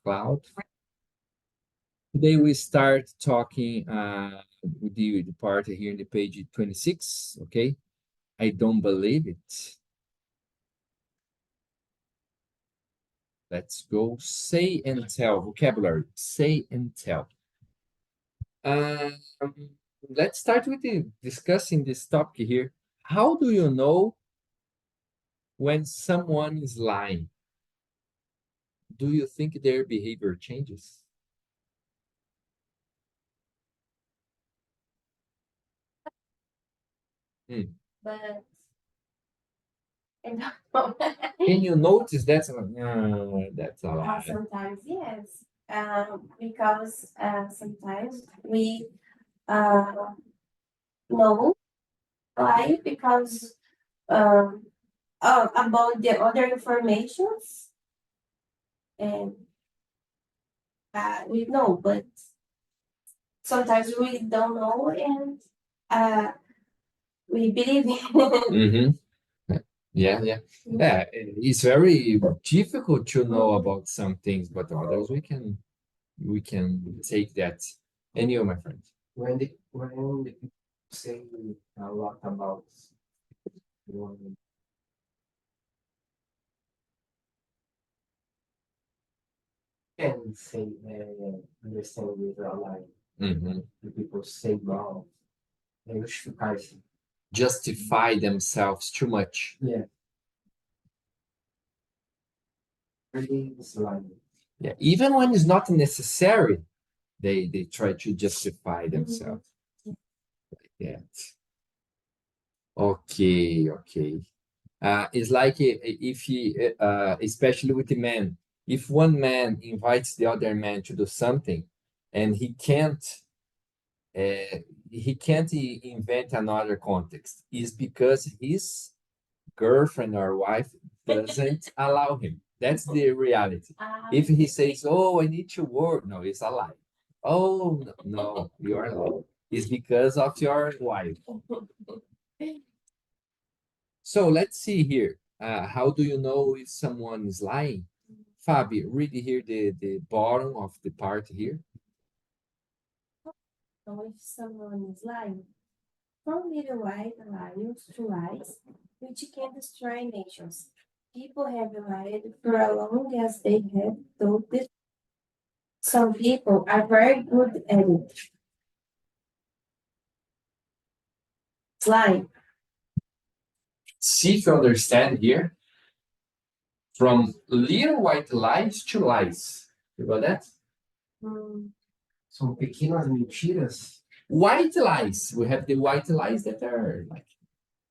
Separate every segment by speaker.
Speaker 1: Cloud. Today we start talking with the part here in the page 26, okay? I don't believe it. Let's go. Say and tell, vocabulary, say and tell. Let's start with discussing this topic here. How do you know when someone is lying? Do you think their behavior changes?
Speaker 2: But I don't know.
Speaker 1: Can you notice that's a lie?
Speaker 2: Sometimes yes, because sometimes we know why because about the other informations and we know, but sometimes we don't know and we believe in.
Speaker 1: Mm-hmm. Yeah. It's very difficult to know about some things, but others we can take that. And you, my friend.
Speaker 3: When the people say a lot about one can say understand with a lie.
Speaker 1: Mm-hmm.
Speaker 3: The people say wrong. Justificar-se.
Speaker 1: Justify themselves too much.
Speaker 3: Yeah. Really is lying.
Speaker 1: Yeah, even when it's not necessary, they try to justify themselves. Like that. Okay. It's like if he, especially with the man, if one man invites the other man to do something, and he can't invent another context, is because his girlfriend or wife doesn't allow him. That's the reality. If he says, "Oh, I need to work," no, it's a lie. Oh no, you are lying. It's because of your wife. So let's see here. How do you know if someone is lying? Fabi, read here the bottom of the part here.
Speaker 2: So if someone is lying, from little white lions to lies, which can destroy nations. People have lied for as long as they have told the truth. Some people are very good at it. Lying.
Speaker 1: See if you understand here. From little white lies to lies. You got that?
Speaker 3: São pequenas mentiras.
Speaker 1: White lies. We have the white lies that are like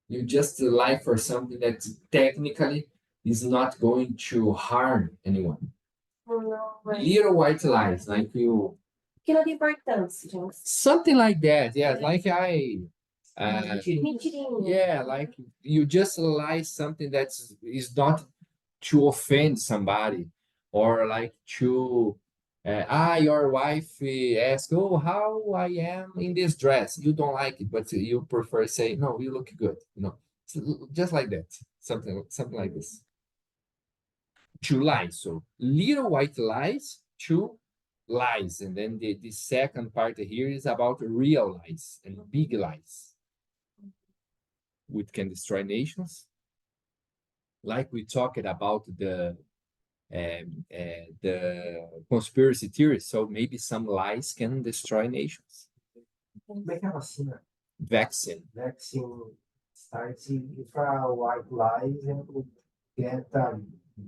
Speaker 1: you just lie for something that technically is not going to harm anyone. Little white lies, like you.
Speaker 2: Que não tem importância, gente.
Speaker 1: Something like that. Yeah, like I.
Speaker 2: Mentirinha.
Speaker 1: Yeah, like you just lie something that is not to offend somebody, or like to your wife asks, "Oh, how I am in this dress?" You don't like it, but you prefer say, "No, you look good." Just like that. Something like this. To lie. So little white lies to lies, and then the second part here is about real lies and big lies, which can destroy nations. Like we talked about the conspiracy theories, so maybe some lies can destroy nations.
Speaker 3: Como é que é a vacina?
Speaker 1: Vaccine.
Speaker 3: Vaccine starts if a white lies and will get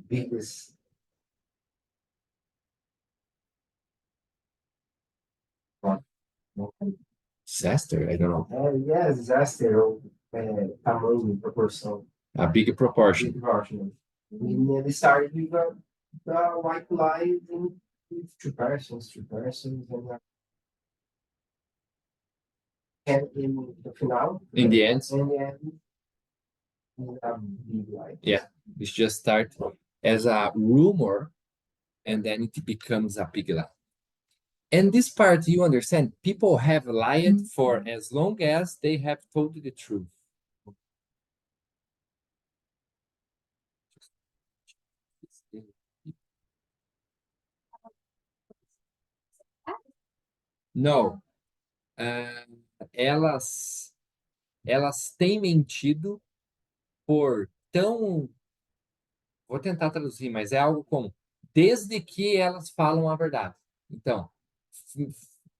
Speaker 3: biggest.
Speaker 1: Disaster, I don't know.
Speaker 3: Yeah, disaster ou tamanho, proporção.
Speaker 1: A big proportion.
Speaker 3: Big proportion. And they started with the white lies with two persons, and in the final.
Speaker 1: In the end.
Speaker 3: In the end, big lie.
Speaker 1: Yeah, it just starts as a rumor, and then it becomes a big lie. And this part, you understand, people have lied for as long as they have told the truth. No. Elas têm mentido por tão... Vou tentar traduzir, mas é algo como desde que elas falam a verdade. Então,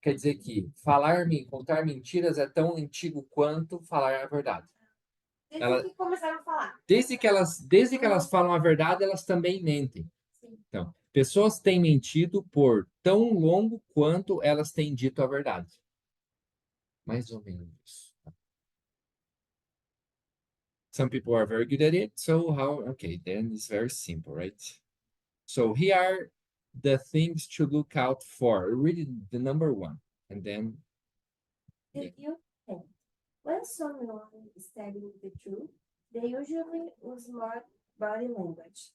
Speaker 1: quer dizer que contar mentiras é tão antigo quanto falar a verdade.
Speaker 2: Desde que começaram a falar.
Speaker 1: Desde que elas falam a verdade, elas também mentem.
Speaker 2: Sim.
Speaker 1: Então, pessoas têm mentido por tão longo quanto elas têm dito a verdade. Mais ou menos. Some people are very good at it, so okay, then it's very simple, right? So here are the things to look out for. Read the number 1, and then...
Speaker 2: Did you think? When someone is telling the truth, they usually use more body language.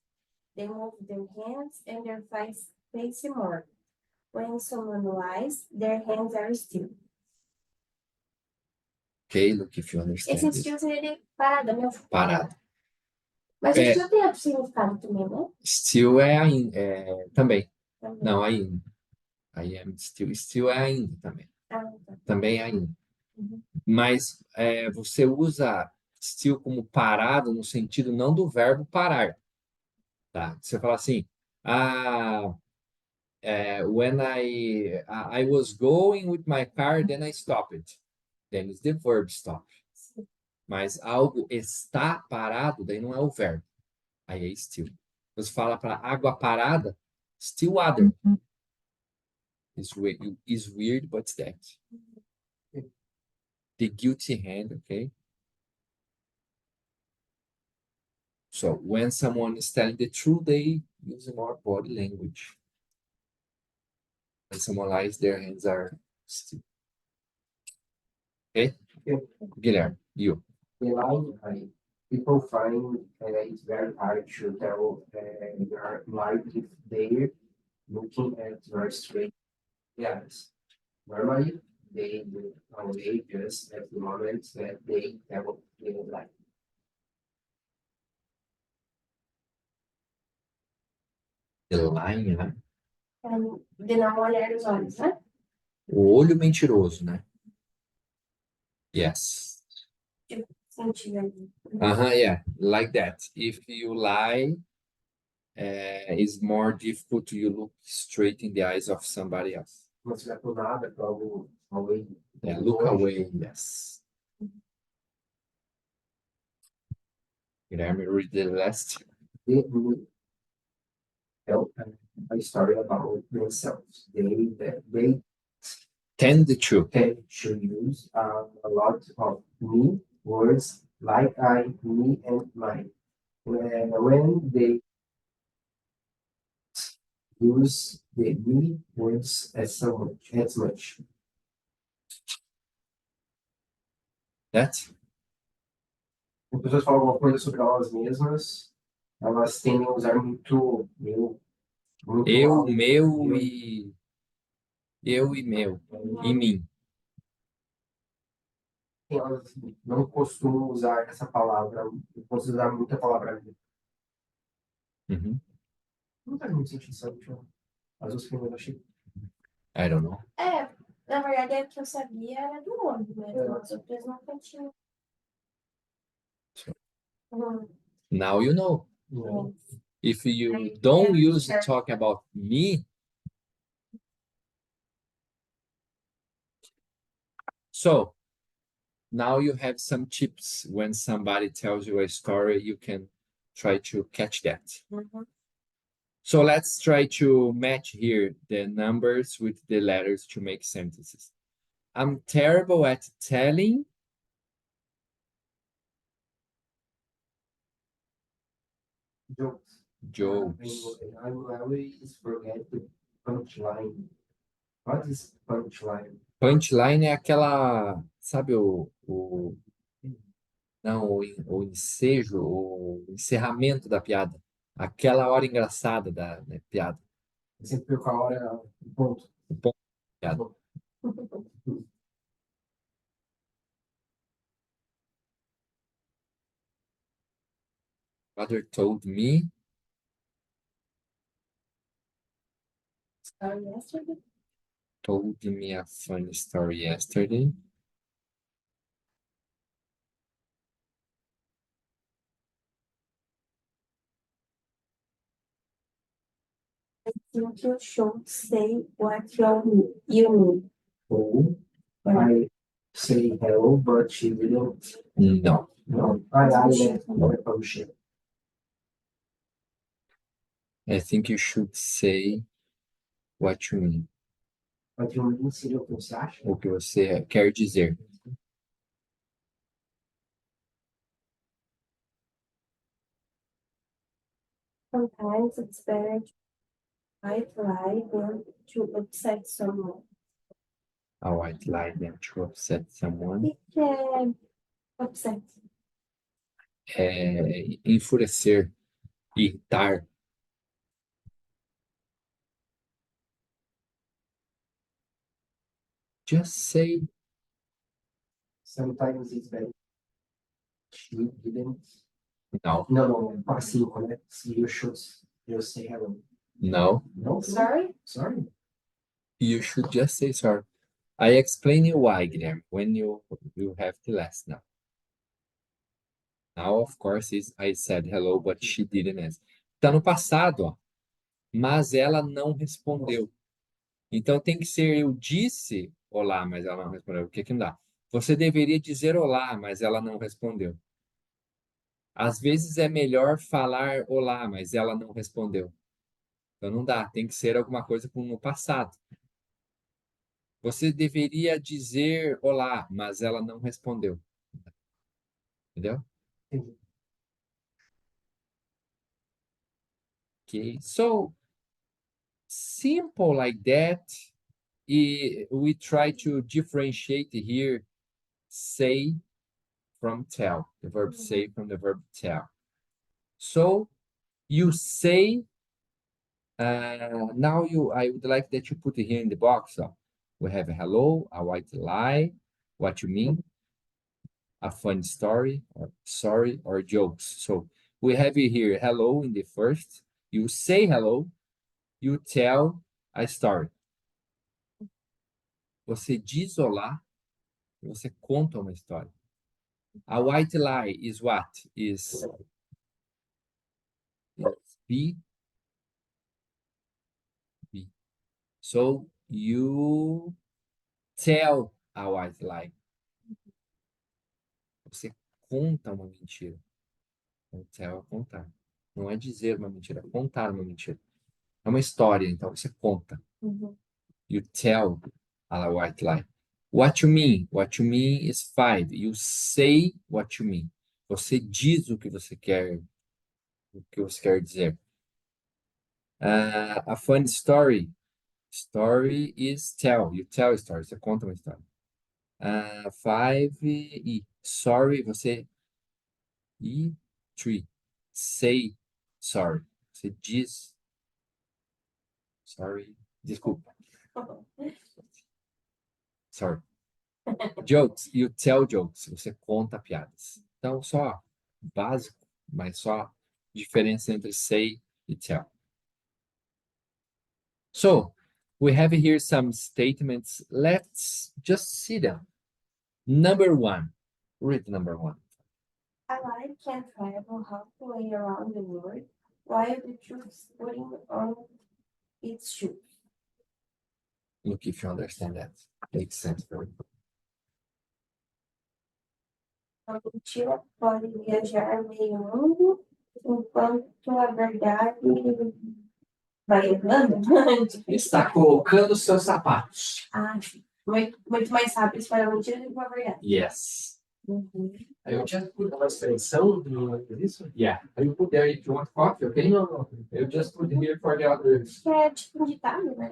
Speaker 2: They move their hands and their face more. When someone lies, their hands are still.
Speaker 1: Okay, look if you understand
Speaker 2: Esse
Speaker 1: this.
Speaker 2: still seria parada, meu.
Speaker 1: Parado.
Speaker 2: Mas o still tem outro significado também, né?
Speaker 1: Still é também.
Speaker 2: Também.
Speaker 1: Não, ainda. I am still. Still é ainda também.
Speaker 2: Ah, tá.
Speaker 1: Também é ainda.
Speaker 2: Uhum.
Speaker 1: Mas você usa still como parado no sentido não do verbo parar. Tá? Você fala assim, when I was going with my car, then I stopped. Then it's the verb stop.
Speaker 2: Sim.
Speaker 1: Mas algo está parado, daí não é o verbo. Aí é still. Você fala para água parada, still water. It's weird, but it's that. The guilty hand, okay? So when someone is telling the truth, they use more body language. When someone lies, their hands are still. Okay? Guilherme, you.
Speaker 3: The line, people find it's very hard to tell your life if they're looking at your straight. Yes. Normally, they do only just at the moment that they have a life.
Speaker 1: The line, né?
Speaker 2: De não olhar os olhos, né?
Speaker 1: O olho mentiroso, né? Yes.
Speaker 2: Sentir ali.
Speaker 1: Yeah, like that. If you lie, it's more difficult to you look straight in the eyes of somebody else.
Speaker 3: Mas se for nada, para algo away.
Speaker 1: Yeah, look away, yes. Guilherme, read the last.
Speaker 3: They tell a story about themselves. They
Speaker 1: Tend to.
Speaker 3: tend to use a lot of me words like I, me, and mine. When they use the me words as much.
Speaker 1: That?
Speaker 3: Quando pessoas falam alguma coisa sobre elas mesmas, elas tendem a usar muito eu, muito
Speaker 1: Eu,
Speaker 3: algo,
Speaker 1: meu e... Eu e meu. E mim.
Speaker 3: Elas não costumam usar essa palavra, costumam usar muito a palavra eu.
Speaker 1: Uhum.
Speaker 3: Não faz muito sentido, sabe? As duas primeiras eu achei.
Speaker 1: I don't know.
Speaker 2: Na verdade, é que eu sabia era do olho, né? As outras nunca tinham.
Speaker 1: Now you know.
Speaker 3: Não.
Speaker 1: If you don't use talking about me, so now you have some tips. When somebody tells you a story, you can try to catch that. So let's try to match here the numbers with the letters to make sentences. I'm terrible at telling. Jokes.
Speaker 3: I always forget the punchline. What is punchline?
Speaker 1: Punchline é aquela, sabe não, o ensejo, o encerramento da piada. Aquela hora engraçada da piada.
Speaker 3: Eu sempre perco a hora, o ponto.
Speaker 1: O ponto da piada. Father told me. told me a funny story yesterday.
Speaker 2: think you should say what you mean.
Speaker 3: Ou I say hello, but she didn't.
Speaker 1: No.
Speaker 3: No, I left my function.
Speaker 1: I think you should say what you mean.
Speaker 3: But you mean seria o que você acha?
Speaker 1: O que você quer dizer.
Speaker 2: Sometimes it's better to white lie than to upset someone.
Speaker 1: A white lie than to upset someone.
Speaker 2: O que é upset?
Speaker 1: É enfurecer, irritar. Just say.
Speaker 3: Sometimes it's better. She didn't.
Speaker 1: No.
Speaker 3: No, passivo, né? You should just say hello.
Speaker 1: No.
Speaker 3: No?
Speaker 2: Sorry?
Speaker 3: Sorry?
Speaker 1: You should just say sorry. I explain you why, Guilherme, when you have class now. Now, of course, I said hello, but she didn't answer. Tá no passado, ó. Mas ela não respondeu. Então tem que ser eu disse olá, mas ela não respondeu. O que que não dá? Você deveria dizer olá, mas ela não respondeu. Às vezes é melhor falar olá, mas ela não respondeu. Então não dá, tem que ser alguma coisa no passado. Você deveria dizer olá, mas ela não respondeu. Entendeu?
Speaker 3: Entendi.
Speaker 1: Okay, so simple like that. We try to differentiate here say from tell, the verb say from the verb tell. So you say, now I would like that you put it here in the box. So we have a hello, a white lie, what you mean, a funny story, or sorry, or jokes. So we have it here hello in the first. You say hello, you tell a story. Você diz olá, você conta uma história. A white lie is what? Is be. So you tell a white lie. Você conta uma mentira. Então, tell é contar. Não é dizer uma mentira, é contar uma mentira. É uma história, então você conta. You tell a white lie. What you mean? What you mean is 5. You say what you mean. Você diz o que você quer dizer. A funny story. Story is tell. You tell a story. Você conta uma história. 5 e sorry, você e 3. Say sorry. Você diz sorry. Desculpa. Sorry. Jokes. You tell jokes. Você conta piadas. Então, só básico, mas só diferença entre say e tell. So, we have here some statements. Let's just see them. Number 1. Read number 1.
Speaker 2: A light can travel halfway around the world while the truth putting on its shoes.
Speaker 1: Look if you understand that. Makes sense for me.
Speaker 2: A mentira pode viajar meio mundo, enquanto a verdade vai andando.
Speaker 1: Está colocando seus sapatos.
Speaker 2: Muito mais rápido para a mentira do que para a verdade.
Speaker 1: Yes.
Speaker 3: Eu tinha put uma expressão disso?
Speaker 1: Yeah. You put there if you want coffee, okay?
Speaker 3: No.
Speaker 1: You just put here for the others.
Speaker 2: Que é tipo um ditado, né?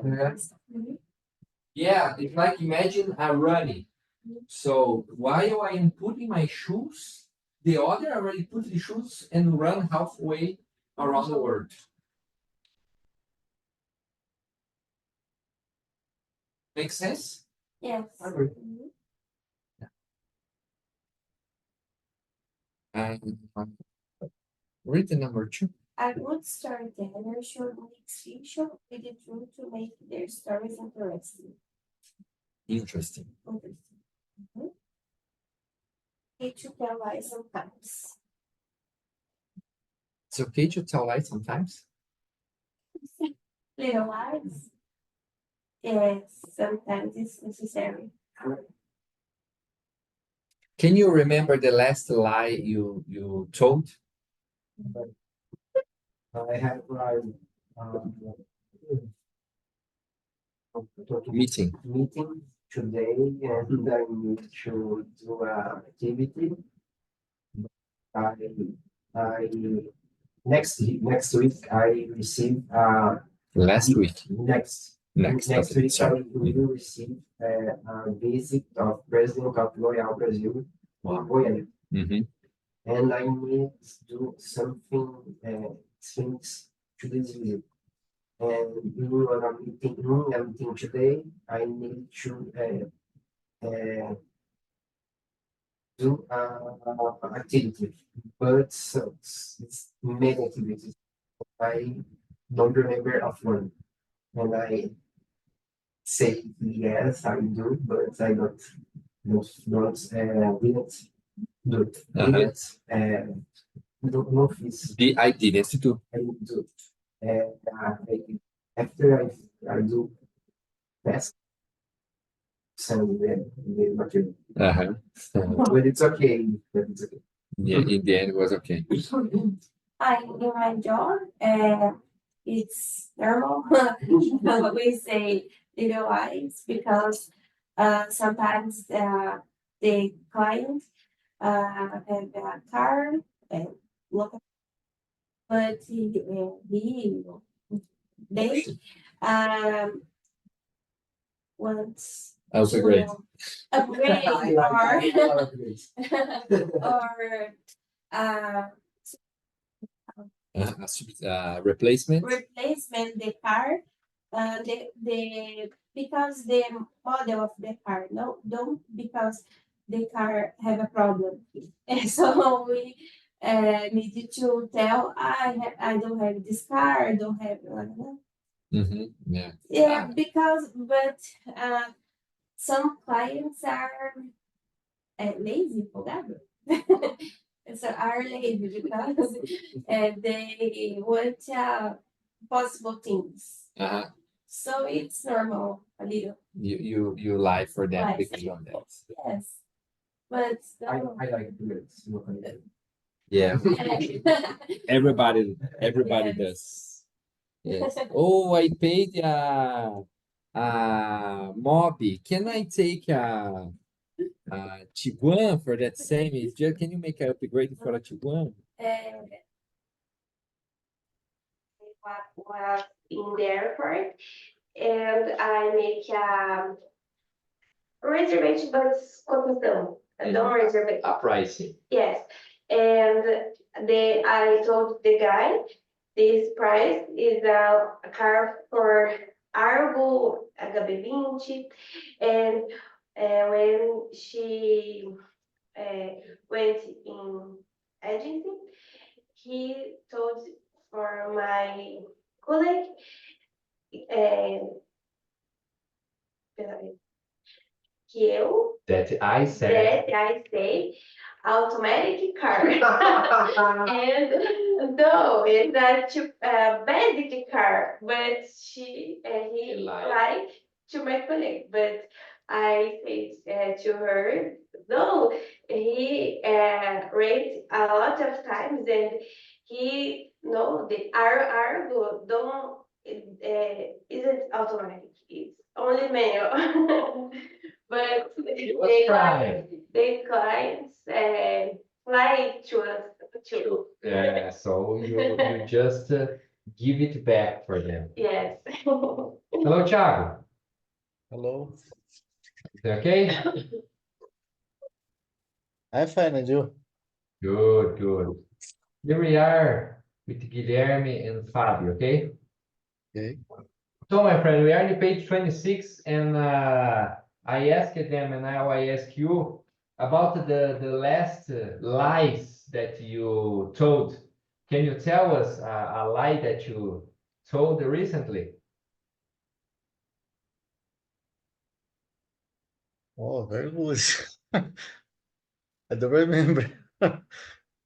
Speaker 1: Yeah, it's like imagine I'm running. So while I am putting my shoes, the other already put the shoes and run halfway around the world. Make sense?
Speaker 2: Yes.
Speaker 3: Agree.
Speaker 1: Read the number 2.
Speaker 2: A good storyteller should mix fiction with the truth to make their stories interesting.
Speaker 1: Interesting.
Speaker 2: Mhm. Okay to tell lies sometimes.
Speaker 1: It's okay to tell lies sometimes.
Speaker 2: Little lies. Yes, sometimes it's necessary.
Speaker 1: Can you remember the last lie you told?
Speaker 3: I have like
Speaker 1: Meeting.
Speaker 3: meeting today, and I need to do a activity. I next week I receive
Speaker 1: Last week.
Speaker 3: next
Speaker 1: Next
Speaker 3: week I
Speaker 1: sorry.
Speaker 3: will receive a visit of President of Royal Brazil in Goiânia, and I need to do something things to this visit. And in a meeting today, I need to do activity, but so it's many activities. I don't remember of one, and I say yes, I do, but I didn't do it. Não fiz.
Speaker 1: I didn't do.
Speaker 3: I didn't do it. And after I do best, send the material. But it's okay.
Speaker 1: Yeah, in the end, it was okay.
Speaker 2: In my job, it's normal. We say little lies because sometimes the client have a car and look, but they wants
Speaker 1: Upgrade.
Speaker 2: upgrade or
Speaker 1: Replacement.
Speaker 2: replacement the car, the because the model of the car, no, don't because the car have a problem. And so we need to tell I don't have this car, I don't have
Speaker 1: Yeah.
Speaker 2: because but some clients are lazy, whatever. So are lazy because they want possible things. So it's normal a little.
Speaker 1: You lie for them
Speaker 2: Lie.
Speaker 1: because of that.
Speaker 2: Yes. But
Speaker 3: I like it.
Speaker 1: Yeah. Everybody
Speaker 2: Yes.
Speaker 1: does. Yes. Oh, I paid mob. Can I take a Tiguan for that same? Can you make an upgrade for a Tiguan?
Speaker 2: Was in the airport, and I make a reservation, but it's cotação. I don't reserve it.
Speaker 1: A pricing.
Speaker 2: Yes, and I told the guy this price is a car for Argo HB20, and when she went in agency, he told for my colleague, que eu
Speaker 1: That I said.
Speaker 2: automatic car. And no, it's a basic car, but he lied to my colleague. But I said to her, no, he raised a lot of times, and he no, the Argo don't isn't automatic. It's only manual. But the clients fly to us too.
Speaker 1: Yeah, so you just give it back for them.
Speaker 2: Yes.
Speaker 1: Hello, Thiago.
Speaker 4: Hello.
Speaker 1: Is that okay?
Speaker 4: I'm fine, and you?
Speaker 1: Good, good. Here we are with Guilherme and Fabio, okay?
Speaker 4: Okay.
Speaker 1: So, my friend, we are on page 26, and I asked them, and now I ask you about the last lies that you told. Can you tell us a lie that you told recently?
Speaker 4: Oh, very good. I don't remember.
Speaker 1: Don't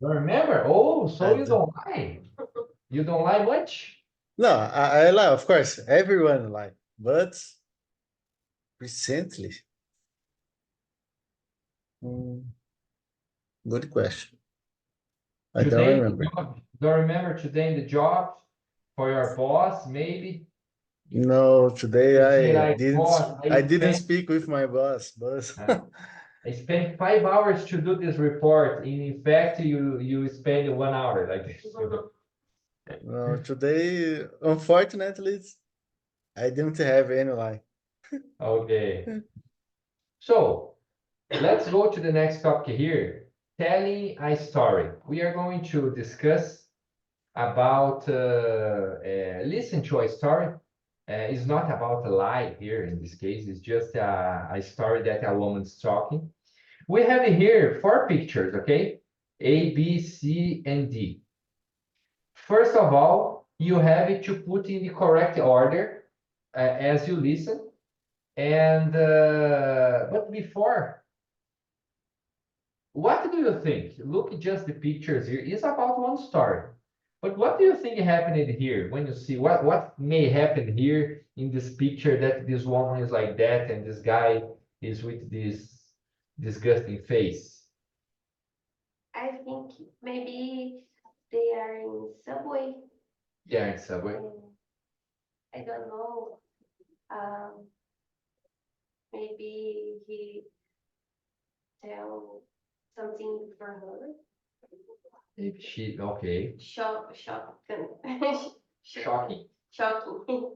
Speaker 1: remember? Oh, so
Speaker 4: I
Speaker 1: you
Speaker 4: don't-
Speaker 1: don't lie. You don't lie much?
Speaker 4: No, I lie, of course. Everyone lie, but recently, hmm, good question. I don't
Speaker 1: Today, in the
Speaker 4: remember.
Speaker 1: job, don't remember today in the job for your boss, maybe?
Speaker 4: No,
Speaker 1: You
Speaker 4: today
Speaker 1: say
Speaker 4: I
Speaker 1: like,
Speaker 4: didn't.
Speaker 1: boss,
Speaker 4: I didn't speak with my boss, but
Speaker 1: I spent 5 hours to do this report. In fact, you spend 1 hour like this.
Speaker 4: no, today, unfortunately, I didn't have any lie.
Speaker 1: Okay. So let's go to the next topic here. Telling a story. We are going to discuss about listen to a story. It's not about a lie here in this case. It's just a story that a woman's talking. We have here 4 pictures, okay? A, B, C, and D. First of all, you have to put in the correct order as you listen. And but before, what do you think? Look at just the pictures here. It's about one story. But what do you think happened here when you see what may happen here in this picture that this woman is like that and this guy is with this disgusting face?
Speaker 2: I think maybe they are in subway.
Speaker 1: Yeah, in subway.
Speaker 2: And I don't know. Maybe he tell something for her.
Speaker 1: Maybe she okay.
Speaker 2: Shocking.
Speaker 1: Shocking.
Speaker 2: Shocking.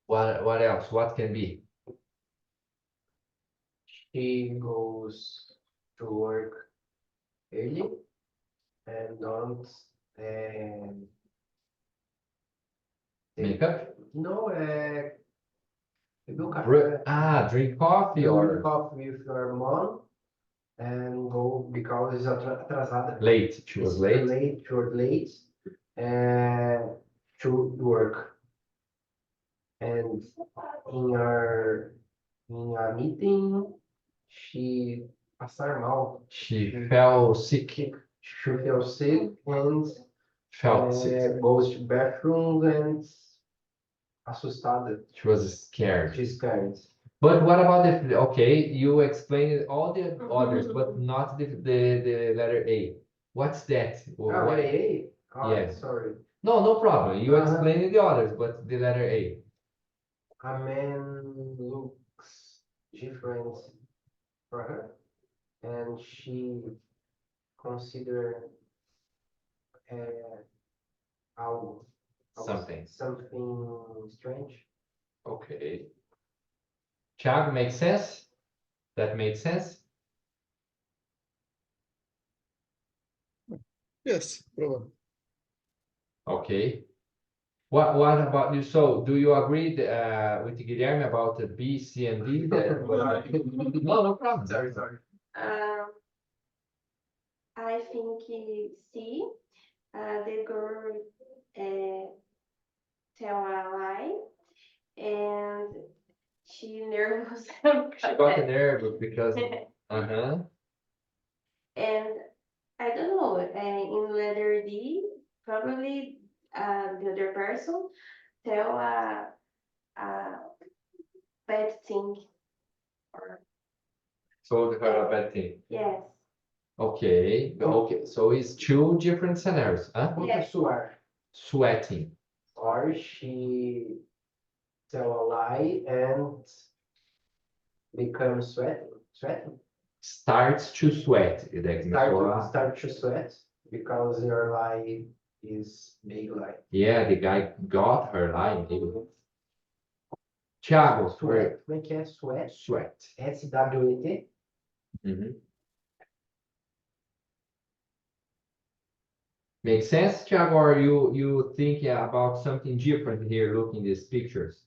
Speaker 1: What else? What can be?
Speaker 3: She goes to work early and don't
Speaker 1: Makeup?
Speaker 3: no, do
Speaker 1: Drink coffee
Speaker 3: drink
Speaker 1: or
Speaker 3: coffee with your mom and go because it's atrasada.
Speaker 1: late. She was late.
Speaker 3: You're late, to work. And in a meeting, she passar mal.
Speaker 1: She fell sick.
Speaker 3: She fell sick and
Speaker 1: Felt sick.
Speaker 3: goes to bathroom and assustada.
Speaker 1: She was scared.
Speaker 3: She's scared.
Speaker 1: But what about the okay? You explained all the others, but not the letter A. What's that?
Speaker 3: Oh,
Speaker 1: What-
Speaker 3: A? Oh,
Speaker 1: Yeah.
Speaker 3: sorry.
Speaker 1: No problem. You
Speaker 3: Uh-huh.
Speaker 1: explained the others, but the letter A.
Speaker 3: A man looks different for her, and she consider algo,
Speaker 1: Something.
Speaker 3: something strange.
Speaker 1: Okay. Thiago, makes sense? That made sense?
Speaker 4: Yes, probably.
Speaker 1: Okay. What about you? So, do you agree with Guilherme about the B, C, and D? No problem.
Speaker 3: Sorry.
Speaker 2: I think C. The girl tell a lie and she nervous.
Speaker 1: She got nervous because uh-huh.
Speaker 2: And I don't know, in letter D, probably the other person tell a bad thing. Or,
Speaker 1: Told her a bad thing.
Speaker 2: yes.
Speaker 1: Okay. So it's 2 different scenarios, huh?
Speaker 2: Yes.
Speaker 3: Suar.
Speaker 1: Sweating.
Speaker 3: Or she tell a lie and become sweating.
Speaker 1: Starts to sweat. Daí começou a...
Speaker 3: Start to sweat because your lie is big lie.
Speaker 1: Yeah, the guy got her lying. Thiago,
Speaker 3: Sweat. Como é que é? Sweat.
Speaker 1: Sweat.
Speaker 3: SWET.
Speaker 1: Mhm. Makes sense, Thiago, or you think about something different here looking these pictures?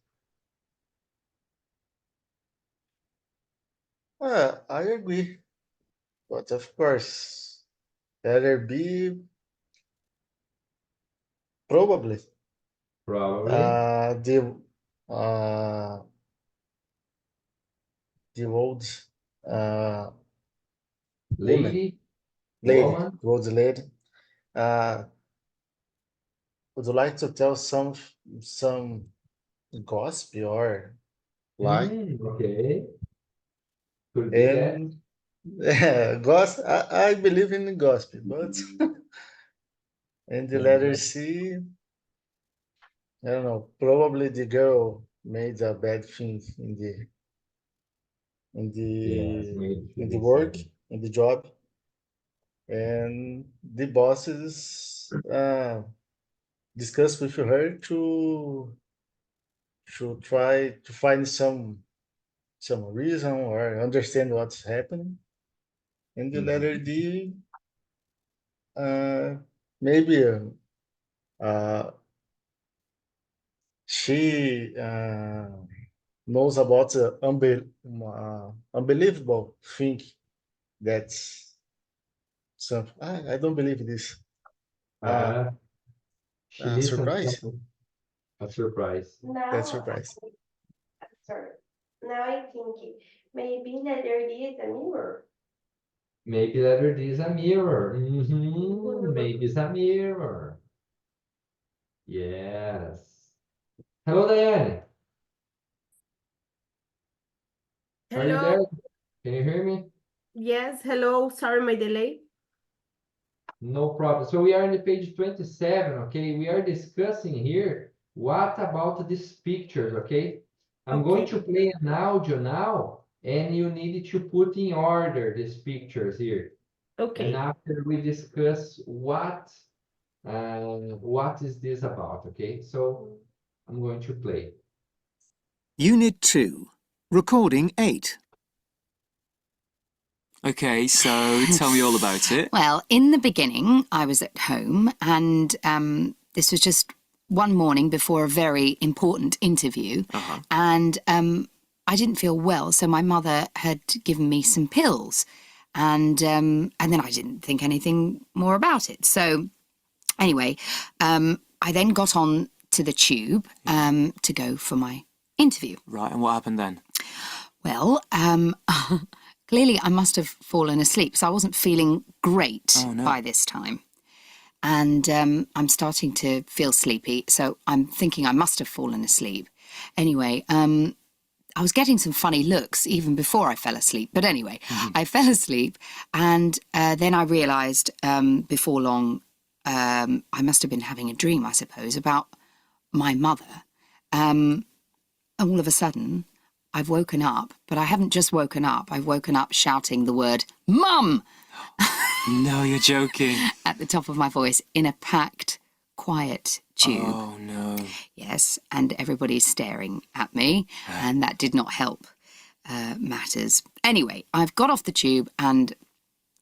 Speaker 4: I agree. But of course, letter B, probably.
Speaker 1: Probably.
Speaker 4: The uh, the old uh,
Speaker 1: Lady,
Speaker 4: lady,
Speaker 1: woman.
Speaker 4: the old lady. Would you like to tell some gossip or lie?
Speaker 1: Okay. Could be that.
Speaker 4: And gossip, I believe in gossip, but in the letter C, I don't know. Probably the girl made a bad thing in in
Speaker 1: Yes,
Speaker 4: the
Speaker 1: maybe
Speaker 4: in
Speaker 1: should
Speaker 4: the
Speaker 1: be
Speaker 4: work,
Speaker 1: said.
Speaker 4: in the job, and the bosses discuss with her to try to find some reason or understand what's happening. And the letter
Speaker 1: Mhm.
Speaker 4: D, uh, maybe uh, she knows about the unbelievable thing that's something. I don't believe this. Uh,
Speaker 1: Uh-huh. She needs some
Speaker 4: surprise.
Speaker 1: something, a surprise.
Speaker 4: That's
Speaker 2: Now,
Speaker 4: surprise.
Speaker 2: sorry. Now I think maybe letter D is a mirror.
Speaker 1: Maybe letter D is a mirror. Maybe it's a mirror. Yes. Hello, Diane. Are you there?
Speaker 5: Hello.
Speaker 1: Can you hear me?
Speaker 5: Yes, hello. Sorry, my delay.
Speaker 1: No problem. So we are on the page 27, okay? We are discussing here what about these pictures, okay? I'm going to play an audio now, and you need to put in order these pictures here. And
Speaker 5: Okay.
Speaker 1: after we discuss what is this about, okay? So I'm going to play.
Speaker 6: Unit 2, Recording 8. Okay, so tell me all about it.
Speaker 7: Well, in the beginning, I was at home, and this was just one morning before a very important interview, and I didn't feel well, so my mother had given me some pills, and then I didn't think anything more about it. So anyway, I then got on to the tube to go for my interview.
Speaker 6: Right, and what happened then?
Speaker 7: Well, clearly I must have fallen asleep, so I wasn't feeling great by this time. And I'm starting to feel sleepy, so I'm thinking I must have fallen asleep. Anyway, I was getting some funny looks even before I fell asleep. But anyway, I fell asleep, and then I realised before long I must have been having a dream, I suppose, about my mother. And all of a sudden, I've woken up, but I haven't just woken up. I've woken up shouting the word, Mum!
Speaker 6: No, you're joking.
Speaker 7: At the top of my voice in a packed, quiet tube.
Speaker 6: Oh, no.
Speaker 7: Yes, and everybody's staring at me, and that did not help matters. Anyway, I've got off the tube and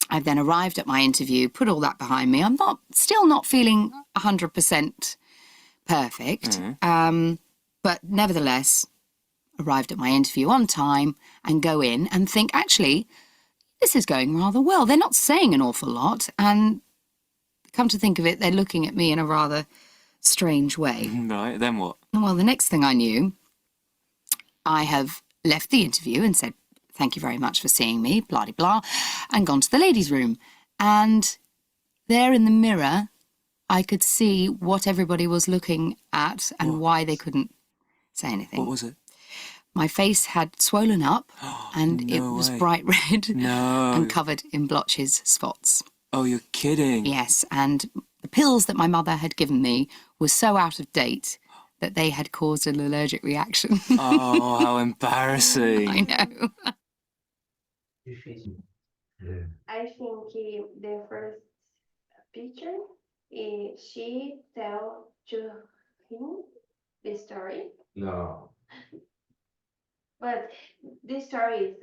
Speaker 7: I've then arrived at my interview, put all that behind me. I'm still not feeling 100% perfect, but nevertheless, arrived at my interview on time and go in and think, actually, this is going rather well. They're not saying an awful lot, and come to think of it, they're looking at me in a rather strange way.
Speaker 6: Right, then what?
Speaker 7: Well, the next thing I knew, I have left the interview and said, thank you very much for seeing me, blah-de-blah, and gone to the ladies' room. And there in the mirror, I could see what everybody was looking at and why they couldn't say anything.
Speaker 6: What was it?
Speaker 7: My face had swollen up and it was bright red and covered in blotches, spots.
Speaker 6: Oh, you're kidding.
Speaker 7: Yes, and the pills that my mother had given me were so out of date that they had caused an allergic reaction.
Speaker 6: Oh, how embarrassing.
Speaker 7: I know.
Speaker 3: Difícil.
Speaker 2: I think the first picture is she tell to him the story.
Speaker 1: No.
Speaker 2: But this story is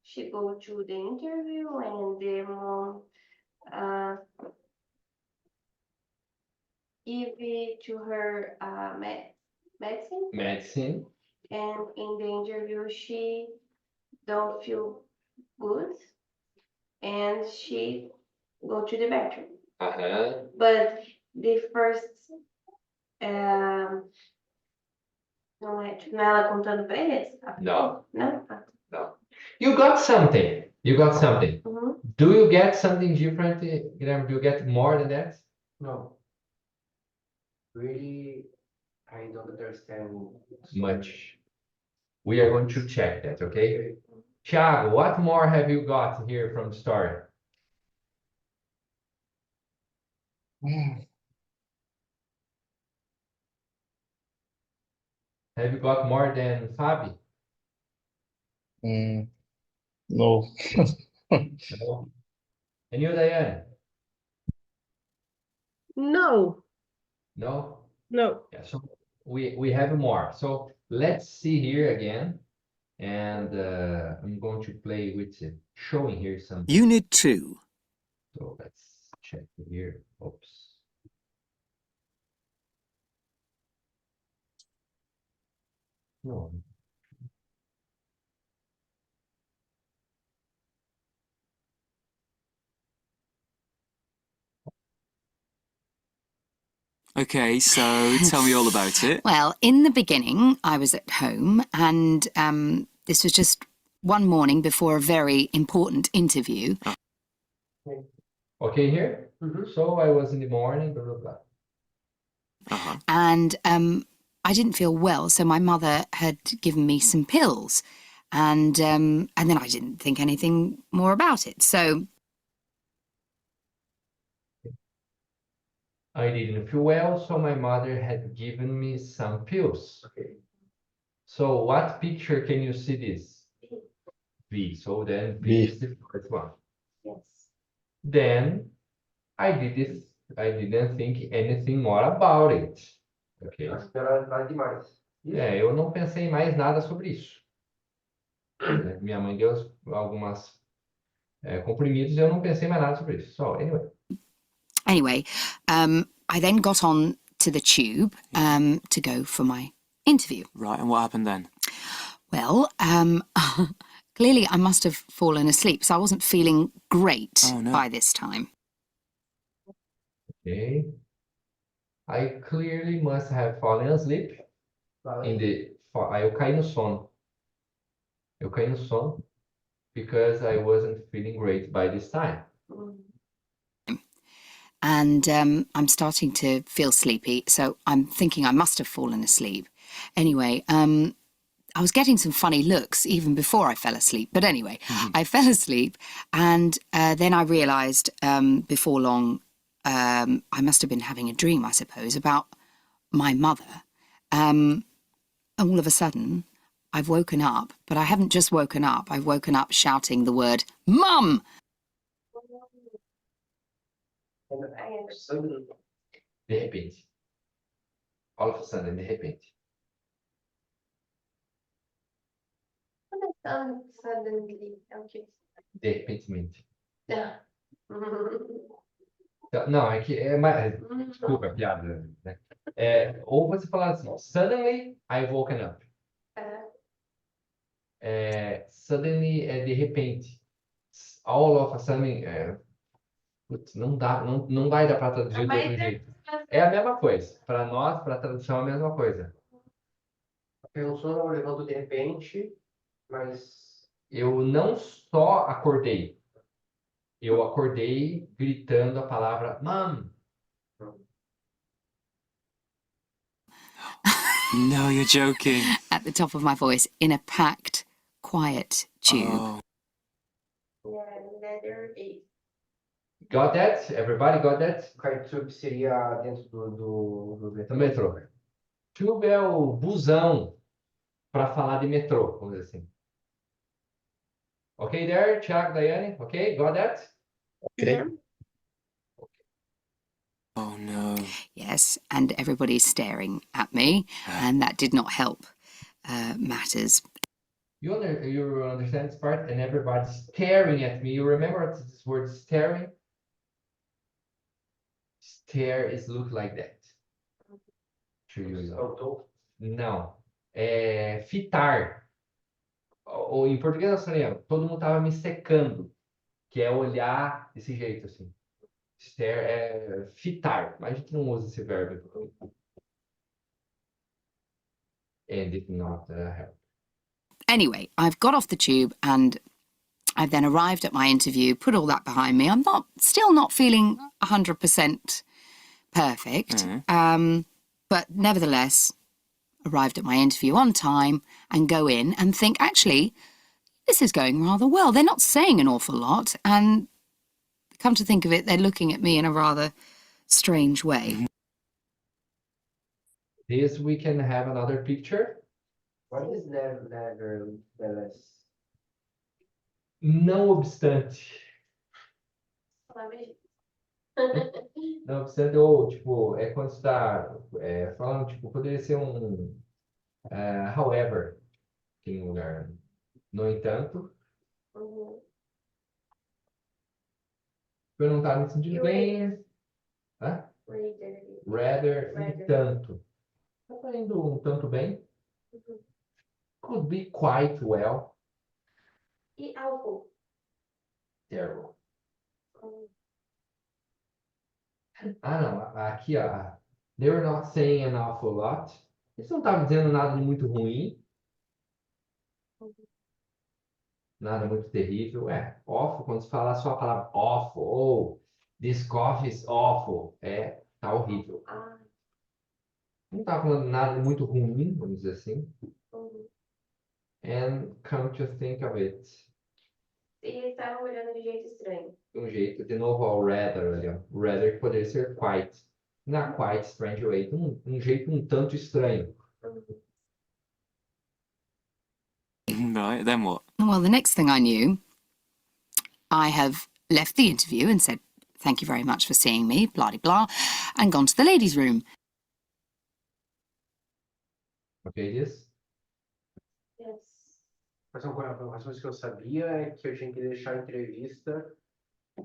Speaker 2: she go to the interview and the mom give it to her medicine.
Speaker 1: Medicine.
Speaker 2: And in the interview she don't feel good and she go to the bathroom. But the first não é ela contando pra eles?
Speaker 1: Não.
Speaker 2: Não?
Speaker 1: Não. You got something. You got something.
Speaker 2: Mhm.
Speaker 1: Do you get something different, Guilherme? Do you get more than that?
Speaker 3: No. Really, I don't understand
Speaker 1: Much. We are going to check that, okay? Thiago, what more have you got here from the story? Have you got more than Fabi?
Speaker 4: No.
Speaker 1: No. And you, Diane?
Speaker 5: No,
Speaker 1: No?
Speaker 5: no.
Speaker 1: Yeah, so we have more. So let's see here again. And I'm going to play with showing here something.
Speaker 6: Unit 2.
Speaker 1: So let's check here. Oops. No.
Speaker 6: Okay, so tell me all about it.
Speaker 7: Well, in the beginning, I was at home, and this was just one morning before a very important interview.
Speaker 1: Okay, here. So I was in the morning, blah, blah, blah.
Speaker 6: Uh-huh.
Speaker 7: And I didn't feel well, so my mother had given me some pills, and then I didn't think anything more about it. So
Speaker 1: I didn't feel well, so my mother had given me some pills.
Speaker 3: Okay.
Speaker 1: So what picture can you see this? V. So then V
Speaker 4: V.
Speaker 1: is the first one.
Speaker 2: Yes.
Speaker 1: Then I didn't think anything more about it. Okay.
Speaker 3: Não espera nada demais.
Speaker 1: Eu não pensei mais nada sobre isso. Minha mãe deu algumas comprimidos e eu não pensei mais nada sobre isso. So,
Speaker 7: anyway, I then got on to the tube to go for my interview.
Speaker 6: Right, and what happened then?
Speaker 7: Well, clearly I must have fallen asleep, so I wasn't feeling great by this time.
Speaker 1: okay. I clearly must have fallen asleep eu caí no sono. Eu caí no sono because I wasn't feeling great by this time.
Speaker 7: And I'm starting to feel sleepy, so I'm thinking I must have fallen asleep. Anyway, I was getting some funny looks even before I fell asleep. But anyway, I fell asleep, and then I realised before long I must have been having a dream, I suppose, about my mother. And all of a sudden, I've woken up, but I haven't just woken up. I've woken up shouting the word, Mum!
Speaker 1: De repente. All of a sudden, de repente.
Speaker 2: Suddenly, okay.
Speaker 1: De repentemente.
Speaker 2: Yeah.
Speaker 1: Não, é que é mais. Desculpa, a piada, né? Ou você falar assim, suddenly I've woken up. Suddenly é de repente. All of a sudden. Putz, não dá, não vai dar para traduzir do outro jeito. É a mesma coisa. Para nós, para tradução, é a mesma coisa.
Speaker 3: Eu só levanto de repente, mas
Speaker 1: Eu não só acordei. Eu acordei gritando a palavra Mom.
Speaker 6: No, you're joking.
Speaker 7: At the top of my voice, in a packed, quiet tube.
Speaker 6: Oh.
Speaker 2: Yeah, letter A.
Speaker 1: Got that? Everybody got that?
Speaker 3: Tube seria dentro do
Speaker 1: Do metrô. Tube é o busão para falar de metrô, vamos dizer assim. Okay there, Thiago, Daiane? Okay, got that?
Speaker 4: Okay.
Speaker 5: Yeah.
Speaker 6: Oh, no.
Speaker 7: Yes, and everybody's staring at me, and that did not help matters.
Speaker 1: You understand this part? And everybody's staring at me. You remember this word staring? Stare is look like that. To you.
Speaker 3: Faltou.
Speaker 1: Não. Fitar. Ou em português australiano, todo mundo tava me secando. Que é olhar desse jeito, assim. Stare é fitar. Mas a gente não usa esse verbo. And it not help.
Speaker 7: Anyway, I've got off the tube and I've then arrived at my interview, put all that behind me. I'm still not feeling 100% perfect, but nevertheless, arrived at my interview on time and go in and think, actually, this is going rather well. They're not saying an awful lot, and come to think of it, they're looking at me in a rather strange way.
Speaker 1: This we can have another picture.
Speaker 3: What is nevertheless?
Speaker 1: Não obstante. Não obstante, ou, tipo, é quando você está falando, tipo, poderia ser um however, aqui no lugar. No entanto, eu não estava me sentindo bem. Hã? Rather, entanto. Está indo um tanto bem. Could be quite well.
Speaker 2: E algo.
Speaker 1: Terrible. Ah, não. Aqui, ó. They were not saying an awful lot. Eles não estavam dizendo nada de muito ruim. Nada muito terrível. Awful, quando se fala só a palavra awful. Oh, this coffee is awful. Tá horrível. Não estava falando nada de muito ruim, vamos dizer assim. And come to think of it.
Speaker 2: E estavam olhando de jeito estranho.
Speaker 1: De um jeito, de novo, ao rather ali, ó. Rather que poderia ser quite. Not quite strange way. Um jeito um tanto estranho.
Speaker 6: Right, then what?
Speaker 7: Well, the next thing I knew, I have left the interview and said, thank you very much for seeing me, blah-de-blah, and gone to the ladies' room.
Speaker 1: Ok, this?
Speaker 2: Yes.
Speaker 3: Mas uma coisa que eu sabia é que eu tinha que deixar a entrevista.
Speaker 1: A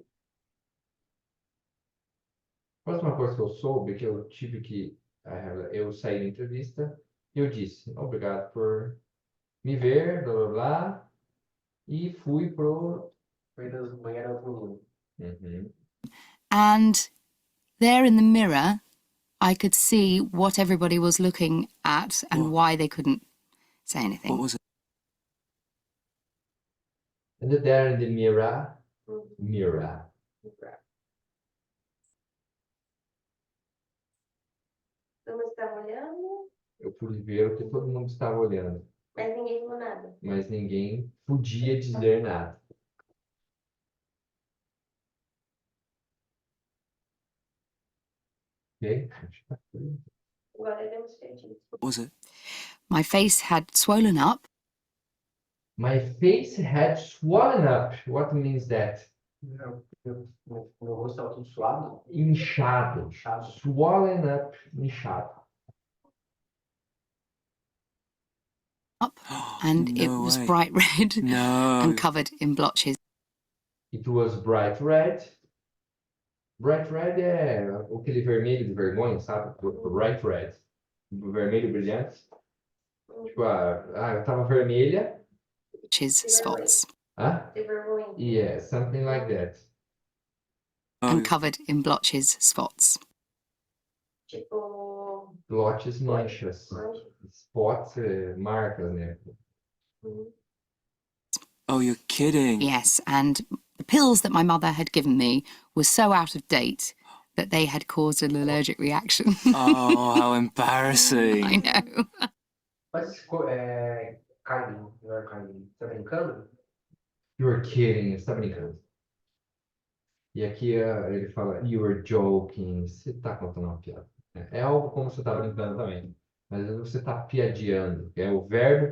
Speaker 1: próxima coisa que eu soube, que eu tive que... eu saí da entrevista e eu disse, obrigado por me ver, blá, blá, blá, e fui pro...
Speaker 3: Foi das banheiras do menino.
Speaker 7: And there in the mirror, I could see what everybody was looking at and why they couldn't say anything.
Speaker 6: What was it?
Speaker 1: And there in the mirror, mirror.
Speaker 2: Todo mundo estava olhando,
Speaker 1: Eu pude ver o que todo mundo estava olhando,
Speaker 2: mas ninguém falou nada.
Speaker 1: mas ninguém podia dizer nada. Ok?
Speaker 2: Agora demos certinho.
Speaker 6: What was it?
Speaker 7: My face had swollen up.
Speaker 1: My face had swollen up. What means that?
Speaker 3: Meu rosto estava tudo suado.
Speaker 1: Inchado. Swollen up, inchado.
Speaker 7: And it
Speaker 6: No
Speaker 7: was
Speaker 6: way.
Speaker 7: bright red
Speaker 6: No.
Speaker 7: and covered in blotches.
Speaker 1: It was bright red. Bright red é aquele vermelho de vergonha, sabe? Bright red. Vermelho brilhante. Tipo, eu tava vermelha.
Speaker 7: Blotches, spots.
Speaker 1: Huh?
Speaker 2: De vergonha.
Speaker 1: Yeah, something like that.
Speaker 7: And covered in blotches, spots.
Speaker 2: Tipo,
Speaker 1: Blotches, manchas.
Speaker 2: mancha.
Speaker 1: Spots, marcas, né?
Speaker 6: Oh, you're kidding.
Speaker 7: Yes, and the pills that my mother had given me were so out of date that they had caused an allergic reaction.
Speaker 6: Oh, how embarrassing.
Speaker 7: I know.
Speaker 3: Mas, Kylie, não é Kylie, tá brincando?
Speaker 1: You're kidding, você tá brincando. E aqui ele fala, you were joking, você tá contando uma piada. É algo como você tá brincando também. Mas você tá piadeando. É o verbo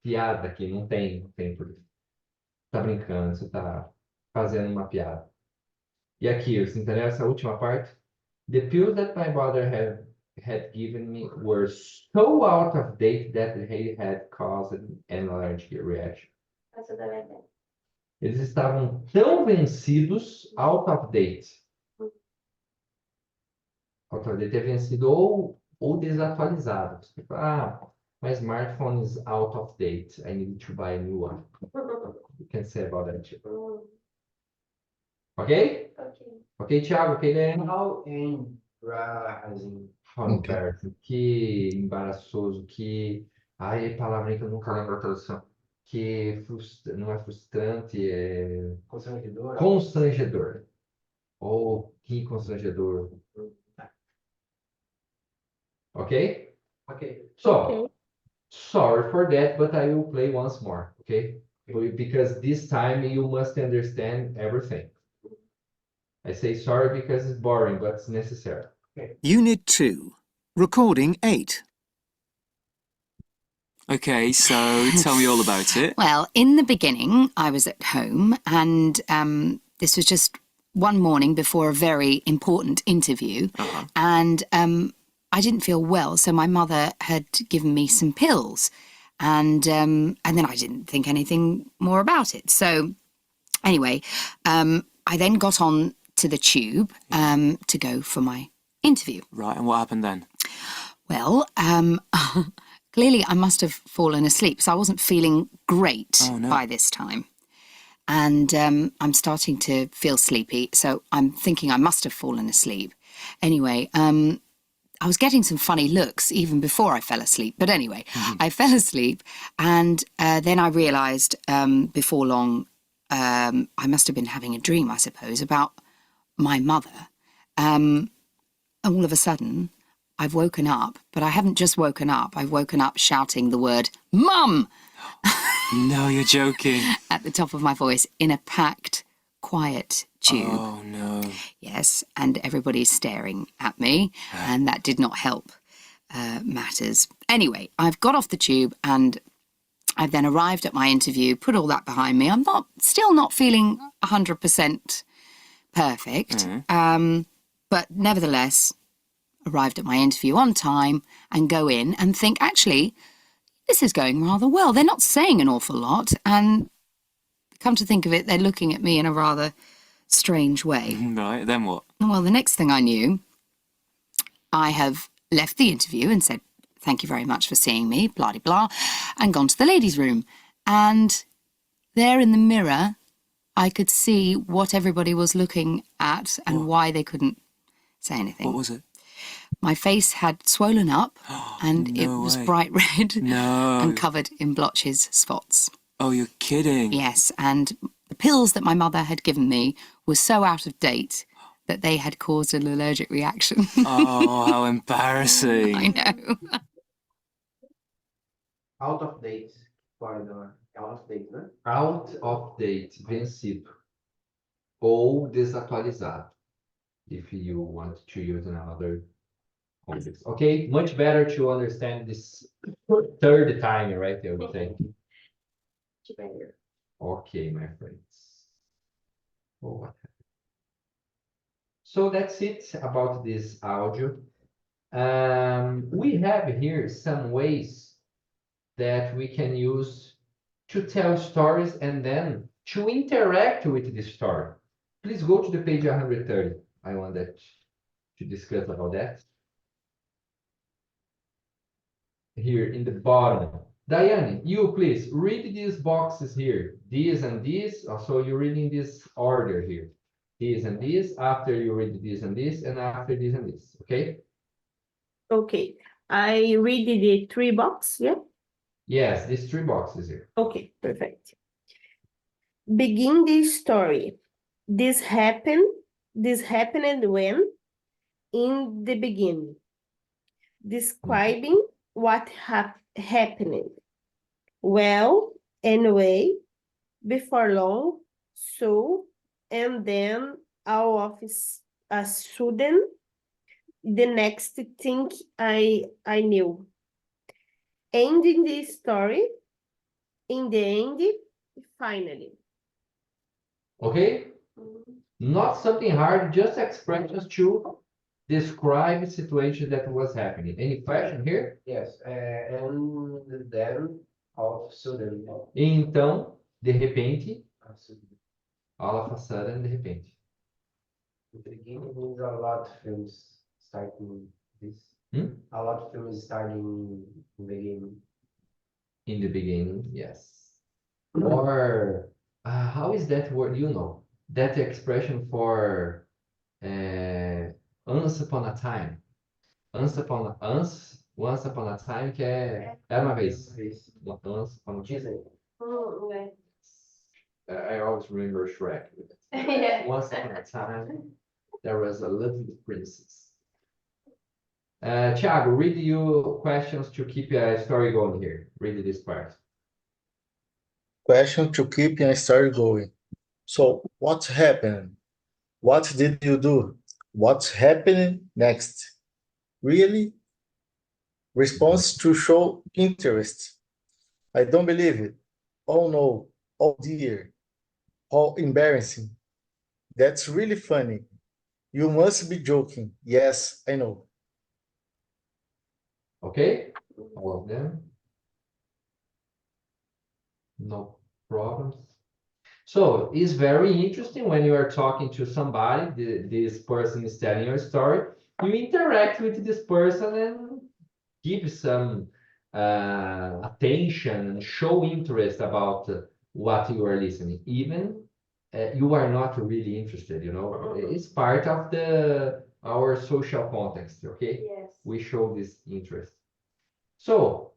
Speaker 1: piada aqui, não tem por isso. Tá brincando, você tá fazendo uma piada. E aqui, você entendeu essa última parte? The pills that my mother had given me were so out of date that they had caused an allergic reaction.
Speaker 2: Passou da verdade.
Speaker 1: Eles estavam tão vencidos, out of date. Out of date é vencido ou desatualizado. Tipo, my smartphone is out of date. I need to buy a new one. You can say about that too. Ok?
Speaker 2: Ok.
Speaker 1: Ok, Thiago? Ok, Dani?
Speaker 3: How embarrassing.
Speaker 1: How embarrassing. Que embaraçoso, que Ai, palavrinha que eu nunca lembro a tradução. Que não é frustrante, é
Speaker 3: Constrangedor.
Speaker 1: constrangedor. Oh, que constrangedor. Okay?
Speaker 3: Okay.
Speaker 1: So,
Speaker 5: Okay.
Speaker 1: sorry for that, but I will play once more, okay? Because this time you must understand everything. I say sorry because it's boring, but it's necessary.
Speaker 8: Unit 2. Recording 8.
Speaker 6: Okay, so tell me all about it.
Speaker 7: Well, in the beginning, I was at home, and this was just one morning before a very important interview, and I didn't feel well, so my mother had given me some pills, and then I didn't think anything more about it. So anyway, I then got on to the tube to go for my interview.
Speaker 6: Right, and what happened then?
Speaker 7: Well, clearly I must have fallen asleep, so I wasn't feeling great by this time. And I'm starting to feel sleepy, so I'm thinking I must have fallen asleep. Anyway, I was getting some funny looks even before I fell asleep. But anyway, I fell asleep, and then I realised before long I must have been having a dream, I suppose, about my mother. All of a sudden, I've woken up, but I haven't just woken up. I've woken up shouting the word, "Mum!"
Speaker 6: No, you're joking.
Speaker 7: at the top of my voice in a packed, quiet tube.
Speaker 6: Oh, no.
Speaker 7: Yes, and everybody's staring at me, and that did not help matters. Anyway, I've got off the tube and I've then arrived at my interview, put all that behind me. I'm still not feeling 100% perfect, but nevertheless, arrived at my interview on time and go in and think, actually, this is going rather well. They're not saying an awful lot, and come to think of it, they're looking at me in a rather strange way.
Speaker 6: Right, then what?
Speaker 7: Well, the next thing I knew, I have left the interview and said, thank you very much for seeing me, blah-de-blah, and gone to the ladies' room. And there in the mirror, I could see what everybody was looking at and why they couldn't say anything.
Speaker 6: What was it?
Speaker 7: My face had swollen up and it was bright red and covered in blotches, spots.
Speaker 6: Oh, you're kidding.
Speaker 7: Yes, and the pills that my mother had given me were so out of date that they had caused an allergic reaction.
Speaker 6: Oh, how embarrassing.
Speaker 7: I know.
Speaker 3: Out of date. Out of date, né?
Speaker 1: Out of date, vencido. Ou desatualizado, if you want to use another context. Okay, much better to understand this third time, right? I would say. Okay, my friends. Oh, what happened? So that's it about this audio. We have here some ways that we can use to tell stories and then to interact with the story. Please go to the page 130. I want to discuss about that. Here in the bottom. Diane, you please read these boxes here. These and these. So you're reading this order here. This and this. After you read this and this, and after this and this. Okay?
Speaker 5: Okay. I read the 3 box, yeah?
Speaker 1: Yes, these 3 boxes here.
Speaker 5: Okay, perfect. Begin the story. This happened when? In the beginning. Describing what happened. Well, anyway, before long, so, and then all of a sudden, the next thing I knew. Ending the story, in the end, finally.
Speaker 1: Okay? Not something hard, just expressions to describe the situation that was happening. Any question here?
Speaker 3: Yes, and then all of a sudden.
Speaker 1: Então, de repente,
Speaker 3: Absolutely.
Speaker 1: all of a sudden, de repente.
Speaker 3: In the beginning means a lot of films starting this. A lot of films starting in the beginning.
Speaker 1: In the beginning, yes. Or how is that word? You know, that expression for once upon a time. Once Once upon a time, que era uma vez. Once upon a time.
Speaker 2: É.
Speaker 1: I always remember Shrek.
Speaker 2: Yeah.
Speaker 1: Once upon a time, there was a little princess. Thiago, read your questions to keep a story going here. Read this part.
Speaker 4: Question to keep a story going. So, what happened? What did you do? What's happening next? Really? Response to show interest. I don't believe it. Oh no. Oh dear. How embarrassing. That's really funny. You must be joking. Yes, I know.
Speaker 1: Okay? All of them. No problems. So it's very interesting when you are talking to somebody, this person is telling your story, you interact with this person and give some attention and show interest about what you are listening. Even you are not really interested, you know, it's part of our social context, okay?
Speaker 2: Yes.
Speaker 1: We show this interest. So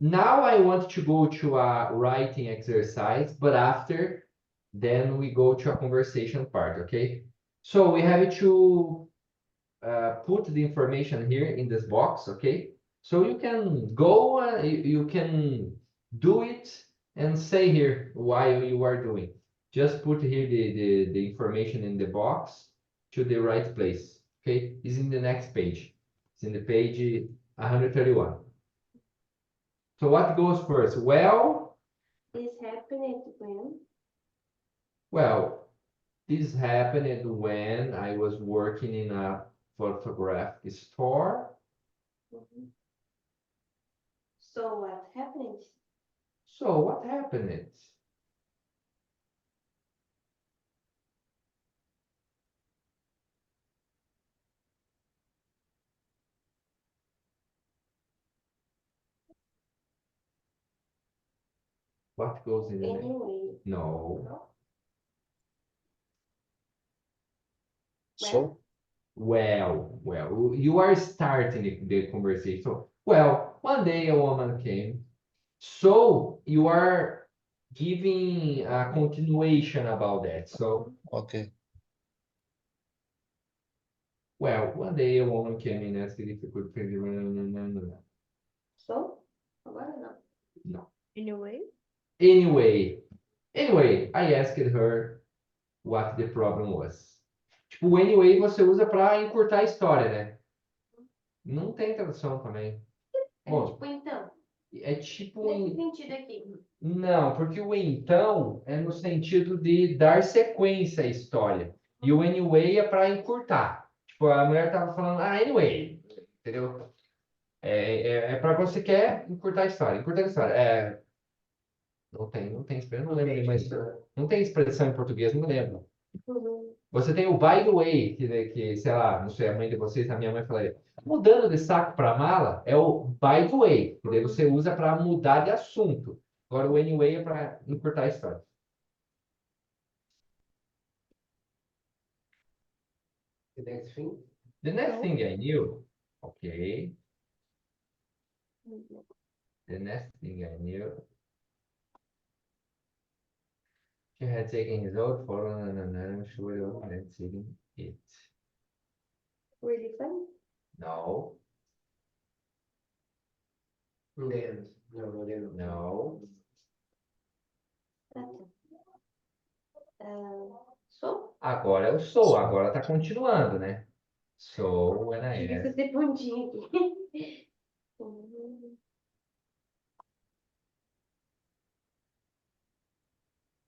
Speaker 1: now I want to go to a writing exercise, but after, then we go to a conversation part, okay? So we have to put the information here in this box, okay? So you can go, you can do it and say here while you are doing. Just put here the information in the box to the right place, okay? It's in the next page. It's in the page 131. So what goes first? Well,
Speaker 2: This happened when?
Speaker 1: well, this happened when I was working in a photographic store.
Speaker 2: So what happened?
Speaker 1: So what happened? What goes in the next?
Speaker 2: Anyway.
Speaker 1: No.
Speaker 4: So,
Speaker 1: Well, you are starting the conversation. So, well, one day a woman came. So you are giving a continuation about that. So,
Speaker 4: okay.
Speaker 1: well, one day a woman came and asked if you could figure.
Speaker 2: So? Agora não.
Speaker 1: No.
Speaker 5: Anyway.
Speaker 1: Anyway, I asked her what the problem was. Tipo, o anyway você usa para encurtar a história, né? Não tem tradução também.
Speaker 2: É
Speaker 1: Bom,
Speaker 2: tipo então.
Speaker 1: é tipo.
Speaker 2: Nesse sentido aqui.
Speaker 1: Não, porque o então é no sentido de dar sequência à história. E o anyway é para encurtar. Tipo, a mulher tava falando, anyway, entendeu? É para você quer encurtar a história. Encurtar a história. Não tem expressão, não lembro mais. Não tem expressão em português, não lembro. Você tem o by the way, que sei lá, não sei, a mãe de vocês, a minha mãe falaria, mudando de saco para mala é o by the way, que daí você usa para mudar de assunto. Agora o anyway é para encurtar a história.
Speaker 3: The next thing.
Speaker 1: The next thing I knew, okay. The next thing I knew, she had taken his old photo and she would have seen it.
Speaker 2: Really fun?
Speaker 1: No,
Speaker 3: Then, no, then.
Speaker 1: no.
Speaker 2: So?
Speaker 1: Agora é o sou, agora tá continuando, né? So when I
Speaker 2: Tive que
Speaker 1: asked.
Speaker 2: fazer pontinho aqui.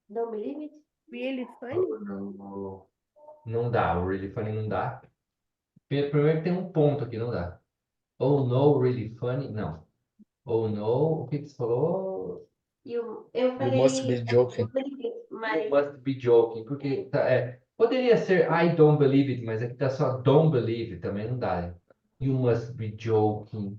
Speaker 2: Don't believe it?
Speaker 5: Really funny.
Speaker 1: Não dá, o really funny não dá. Primeiro que tem um ponto aqui, não dá. Oh no, really funny, não. Oh no, o que você falou?
Speaker 2: Eu
Speaker 4: You
Speaker 2: falei.
Speaker 4: must be joking.
Speaker 2: Mas.
Speaker 1: You must be joking, porque poderia ser I don't believe it, mas aqui tá só don't believe it, também não dá. Né? You must be joking.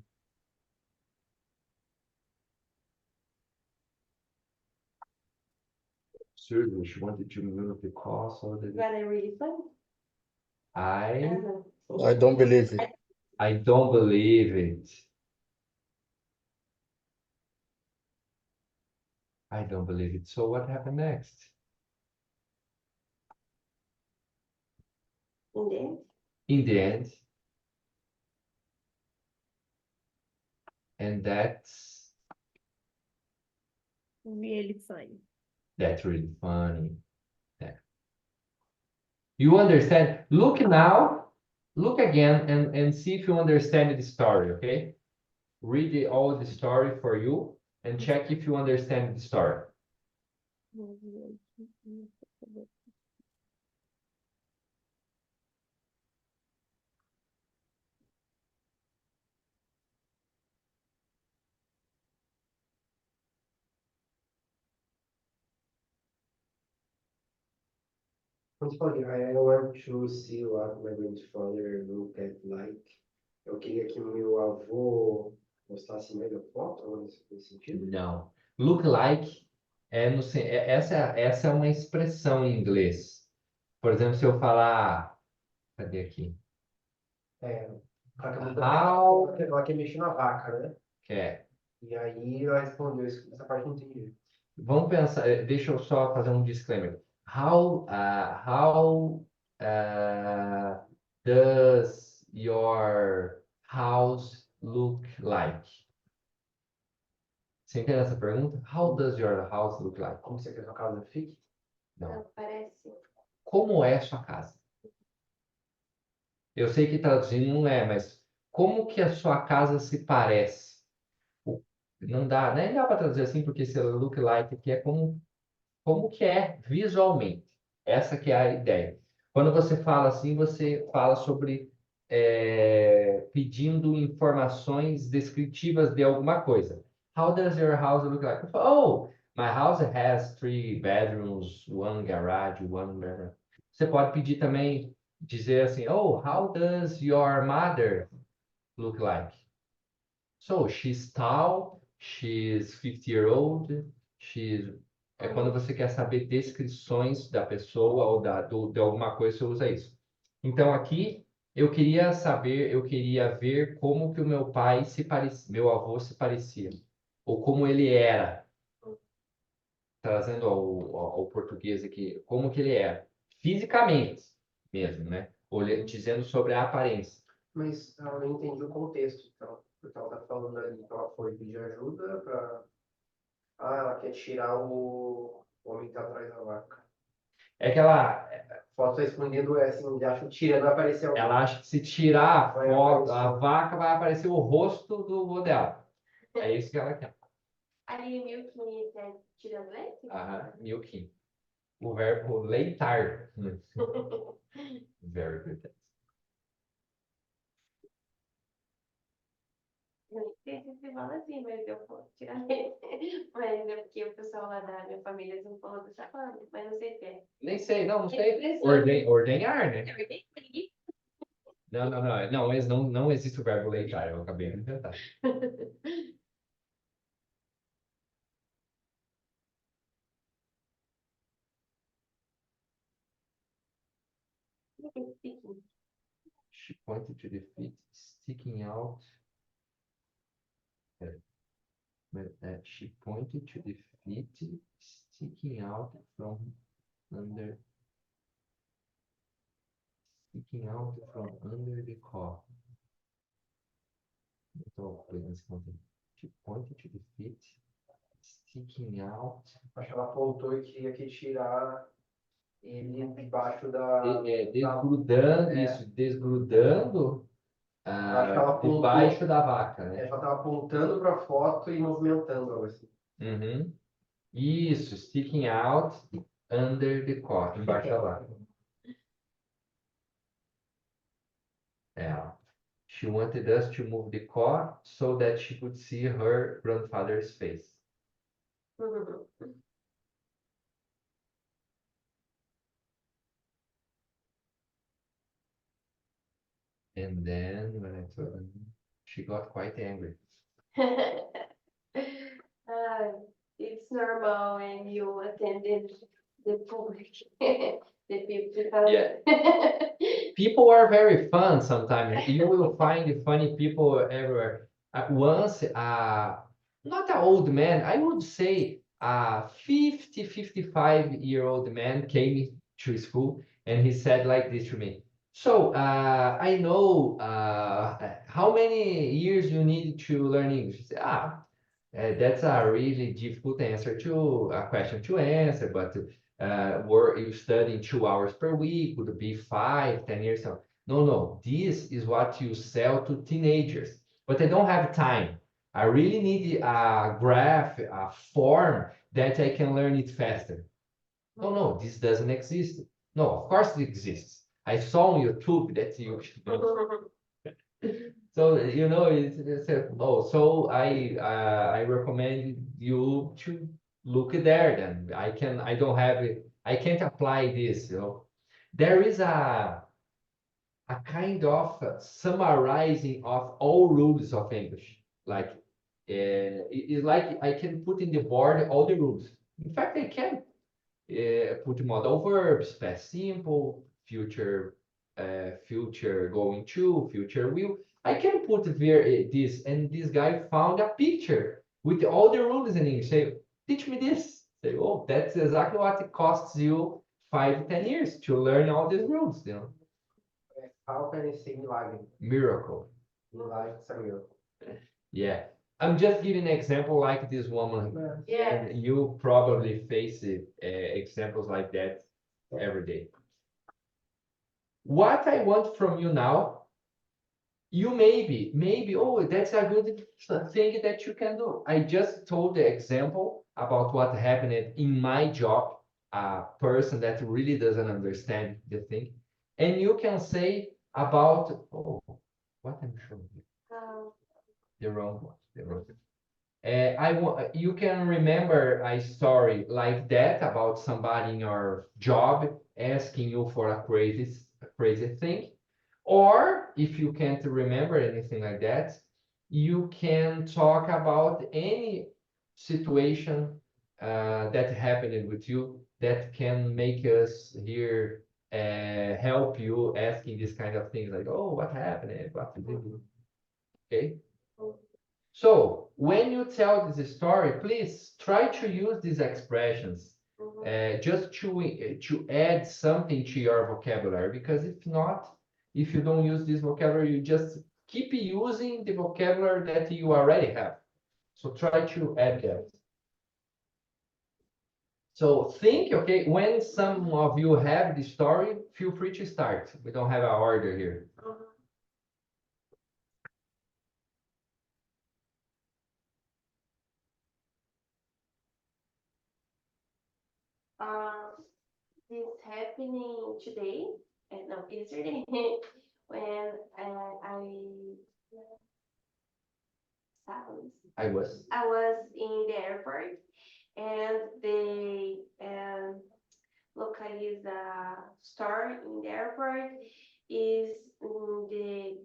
Speaker 1: Seriously, she wanted to move the call so that
Speaker 2: Agora é really funny?
Speaker 1: I
Speaker 2: Não.
Speaker 4: I don't believe it.
Speaker 1: don't believe it. I don't believe it. So what happened next?
Speaker 2: And then,
Speaker 1: In the end, and that's
Speaker 5: Really funny.
Speaker 1: really funny. Yeah. You understand? Look now, look again and see if you understand the story, okay? Read all the story for you and check if you understand the story.
Speaker 3: I want to see what my grandfather look at like. Eu queria que meu avô mostrasse mais a foto, algo nesse sentido.
Speaker 1: Não. Look like essa é uma expressão em inglês. Por exemplo, se eu falar, cadê aqui?
Speaker 3: Ela quer mexer na vaca, né?
Speaker 1: Quer.
Speaker 3: E aí ela respondeu isso, essa parte não entendi.
Speaker 1: Vamos pensar, deixa eu só fazer um disclaimer. How does your house look like? Você entende essa pergunta? How does your house look like?
Speaker 3: Como você quer que a sua casa fique?
Speaker 1: Não.
Speaker 2: parece.
Speaker 1: Como é sua casa? Eu sei que traduzindo não é, mas como que a sua casa se parece? Não dá, nem dá para traduzir assim, porque esse look like aqui é como que é visualmente. Essa que é a ideia. Quando você fala assim, você fala sobre pedindo informações descritivas de alguma coisa. How does your house look like? Oh, my house has 3 bedrooms, 1 garage, 1 bedroom. Você pode pedir também, dizer assim, oh, how does your mother look like? So, she's tall, she's 50-year-old, she's... É quando você quer saber descrições da pessoa ou de alguma coisa, você usa isso. Então, aqui, eu queria ver como que o meu pai se parecia, meu avô se parecia, ou como ele era, trazendo ao português aqui, como que ele era, fisicamente mesmo, né? Dizendo sobre a aparência.
Speaker 3: Mas eu não entendi o contexto, então. Porque ela tá falando ali que ela foi pedir ajuda para... ela quer tirar o homem que tá atrás da vaca.
Speaker 1: É que ela
Speaker 3: Foto tá escondendo, assim, acho que tirando vai aparecer alguém.
Speaker 1: Ela acha que se tirar a
Speaker 3: Vai
Speaker 1: foto, a
Speaker 3: aparecer.
Speaker 1: vaca, vai aparecer o rosto do vô dela. É isso que ela quer.
Speaker 2: Ali, Milky tá tirando leite?
Speaker 1: Aham, milking. O verbo leitar. Very good.
Speaker 2: Eu nem sei se você fala assim, mas eu posso tirar leite. Mas é porque o pessoal lá da minha família eles não falam dessa forma, mas não sei se é.
Speaker 1: Nem sei, não
Speaker 2: É
Speaker 1: sei.
Speaker 2: expressão.
Speaker 1: Ordenhar, né?
Speaker 2: Eu entendi.
Speaker 1: Não, mas não existe o verbo leitar, eu acabei de inventar. She pointed to the feet sticking out. She pointed to the feet sticking out from under the car. Então, nesse conteúdo. She pointed to the feet sticking out.
Speaker 3: Acho que ela apontou e queria que tirar ele debaixo da...
Speaker 1: Desgrudando, isso, desgrudando
Speaker 3: Acho que ela apontou...
Speaker 1: debaixo da vaca, né?
Speaker 3: Ela estava apontando para a foto e movimentando algo assim.
Speaker 1: Uhum. Isso, sticking out under the car, embaixo da vaca. She wanted us to move the car so that she could see her grandfather's face. And then when I told her, she got quite angry.
Speaker 2: It's normal when you attended the public. The people.
Speaker 1: Yeah. People are very fun sometimes. You will find funny people everywhere. Once, not an old man, I would say a 55-year-old man came to school and he said like this to me. So I know how many years you need to learn English. He said, that's a really difficult answer to a question to answer, but were you studying 2 hours per week? Would it be 5, 10 years? No, this is what you sell to teenagers, but I don't have time. I really need a graph, a form that I can learn it faster. No, this doesn't exist. No, of course it exists. I saw on YouTube that you. So so I recommend you to look there. Then I don't have it. I can't apply this. There is a kind of summarizing of all rules of English. Like it's like I can put in the board all the rules. In fact, I can put modal verbs, past simple, future going to, future will. I can put this, and this guy found a picture with all the rules in English. Say, teach me this. Say, oh, that's exactly what it costs you 5, 10 years to learn all these rules.
Speaker 3: How can you say milagre?
Speaker 1: Miracle.
Speaker 3: Milagre is a miracle.
Speaker 1: Yeah. I'm just giving an example like this woman.
Speaker 2: Yeah.
Speaker 1: And you probably face examples like that every day. What I want from you now, you maybe, oh, that's a good thing that you can do. I just told the example about what happened in my job, a person that really doesn't understand the thing. And you can say about, oh, what I'm showing you. The wrong one. You can remember a story like that about somebody in your job asking you for a crazy thing. Or if you can't remember anything like that, you can talk about any situation that happened with you that can make us here help you asking this kind of things like, oh, what happened? What did you do? Okay. So when you tell this story, please try to use these expressions just to add something to your vocabulary. Because if not, if you don't use this vocabulary, you just keep using the vocabulary that you already have. So try to add that. So think, okay, when some of you have the story, feel free to start. We don't have an order here.
Speaker 2: This happening today, no, yesterday, when
Speaker 1: I was.
Speaker 2: I was in the airport, and the localize store in the airport is in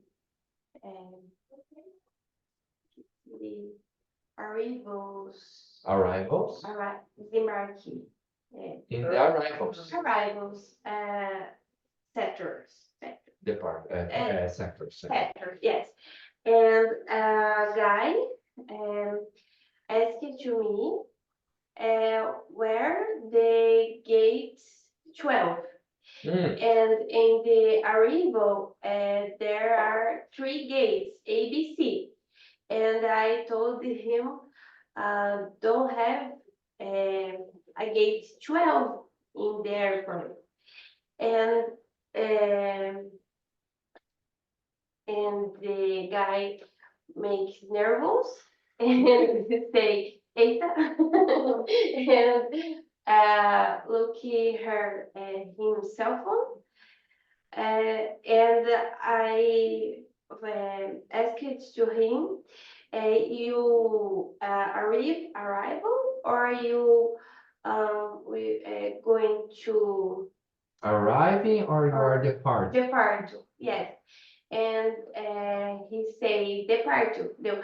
Speaker 2: the arrivals.
Speaker 1: Arrivals?
Speaker 2: Demarque.
Speaker 1: In the arrivals.
Speaker 2: Arrivals sectors.
Speaker 1: Sectors.
Speaker 2: Sector, yes. And a guy asked to me where the gate 12. And in the arrival, there are 3 gates, A, B, C. And I told him, don't have a gate 12 in the airport. And the guy makes nervous and say, Eita, and look at his cell phone. And I asked to him, you arrival or you going to
Speaker 1: Arriving or you are departing?
Speaker 2: Depart, yes. And he say depart. No.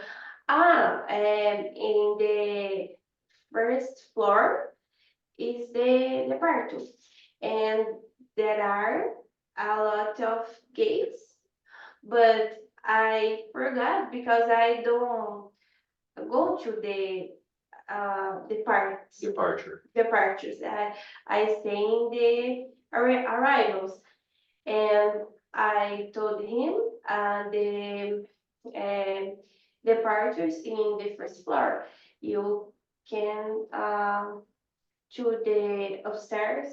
Speaker 2: In the first floor is the depart, and there are a lot of gates, but I forgot because I don't go to the depart. departures. I say in the arrivals, and I told him the departures in the first floor. You can to the upstairs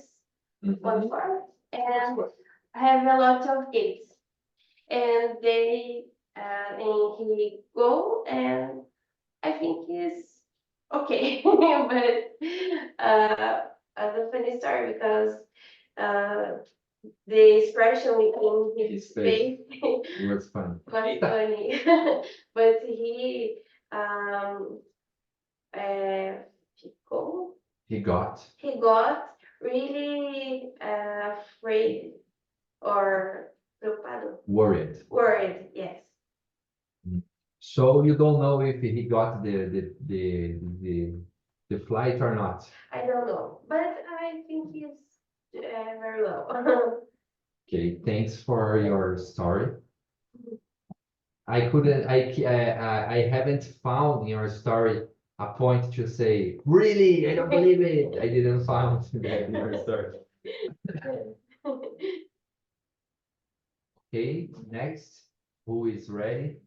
Speaker 2: one floor and have a lot of gates, and they and he go, and I think he's okay. But as a funny story, because the expression within his
Speaker 1: His face.
Speaker 2: face
Speaker 1: It was fun.
Speaker 2: was funny. But he ficou,
Speaker 1: He got
Speaker 2: he got really afraid or preocupado,
Speaker 1: worried.
Speaker 2: yes.
Speaker 1: So you don't know if he got the flight or not.
Speaker 2: I don't know, but I think he's very well.
Speaker 1: Okay, thanks for your story. I couldn't, I haven't found in your story a point to say, really, I don't believe it. I didn't find that in your story. Okay, next, who is ready?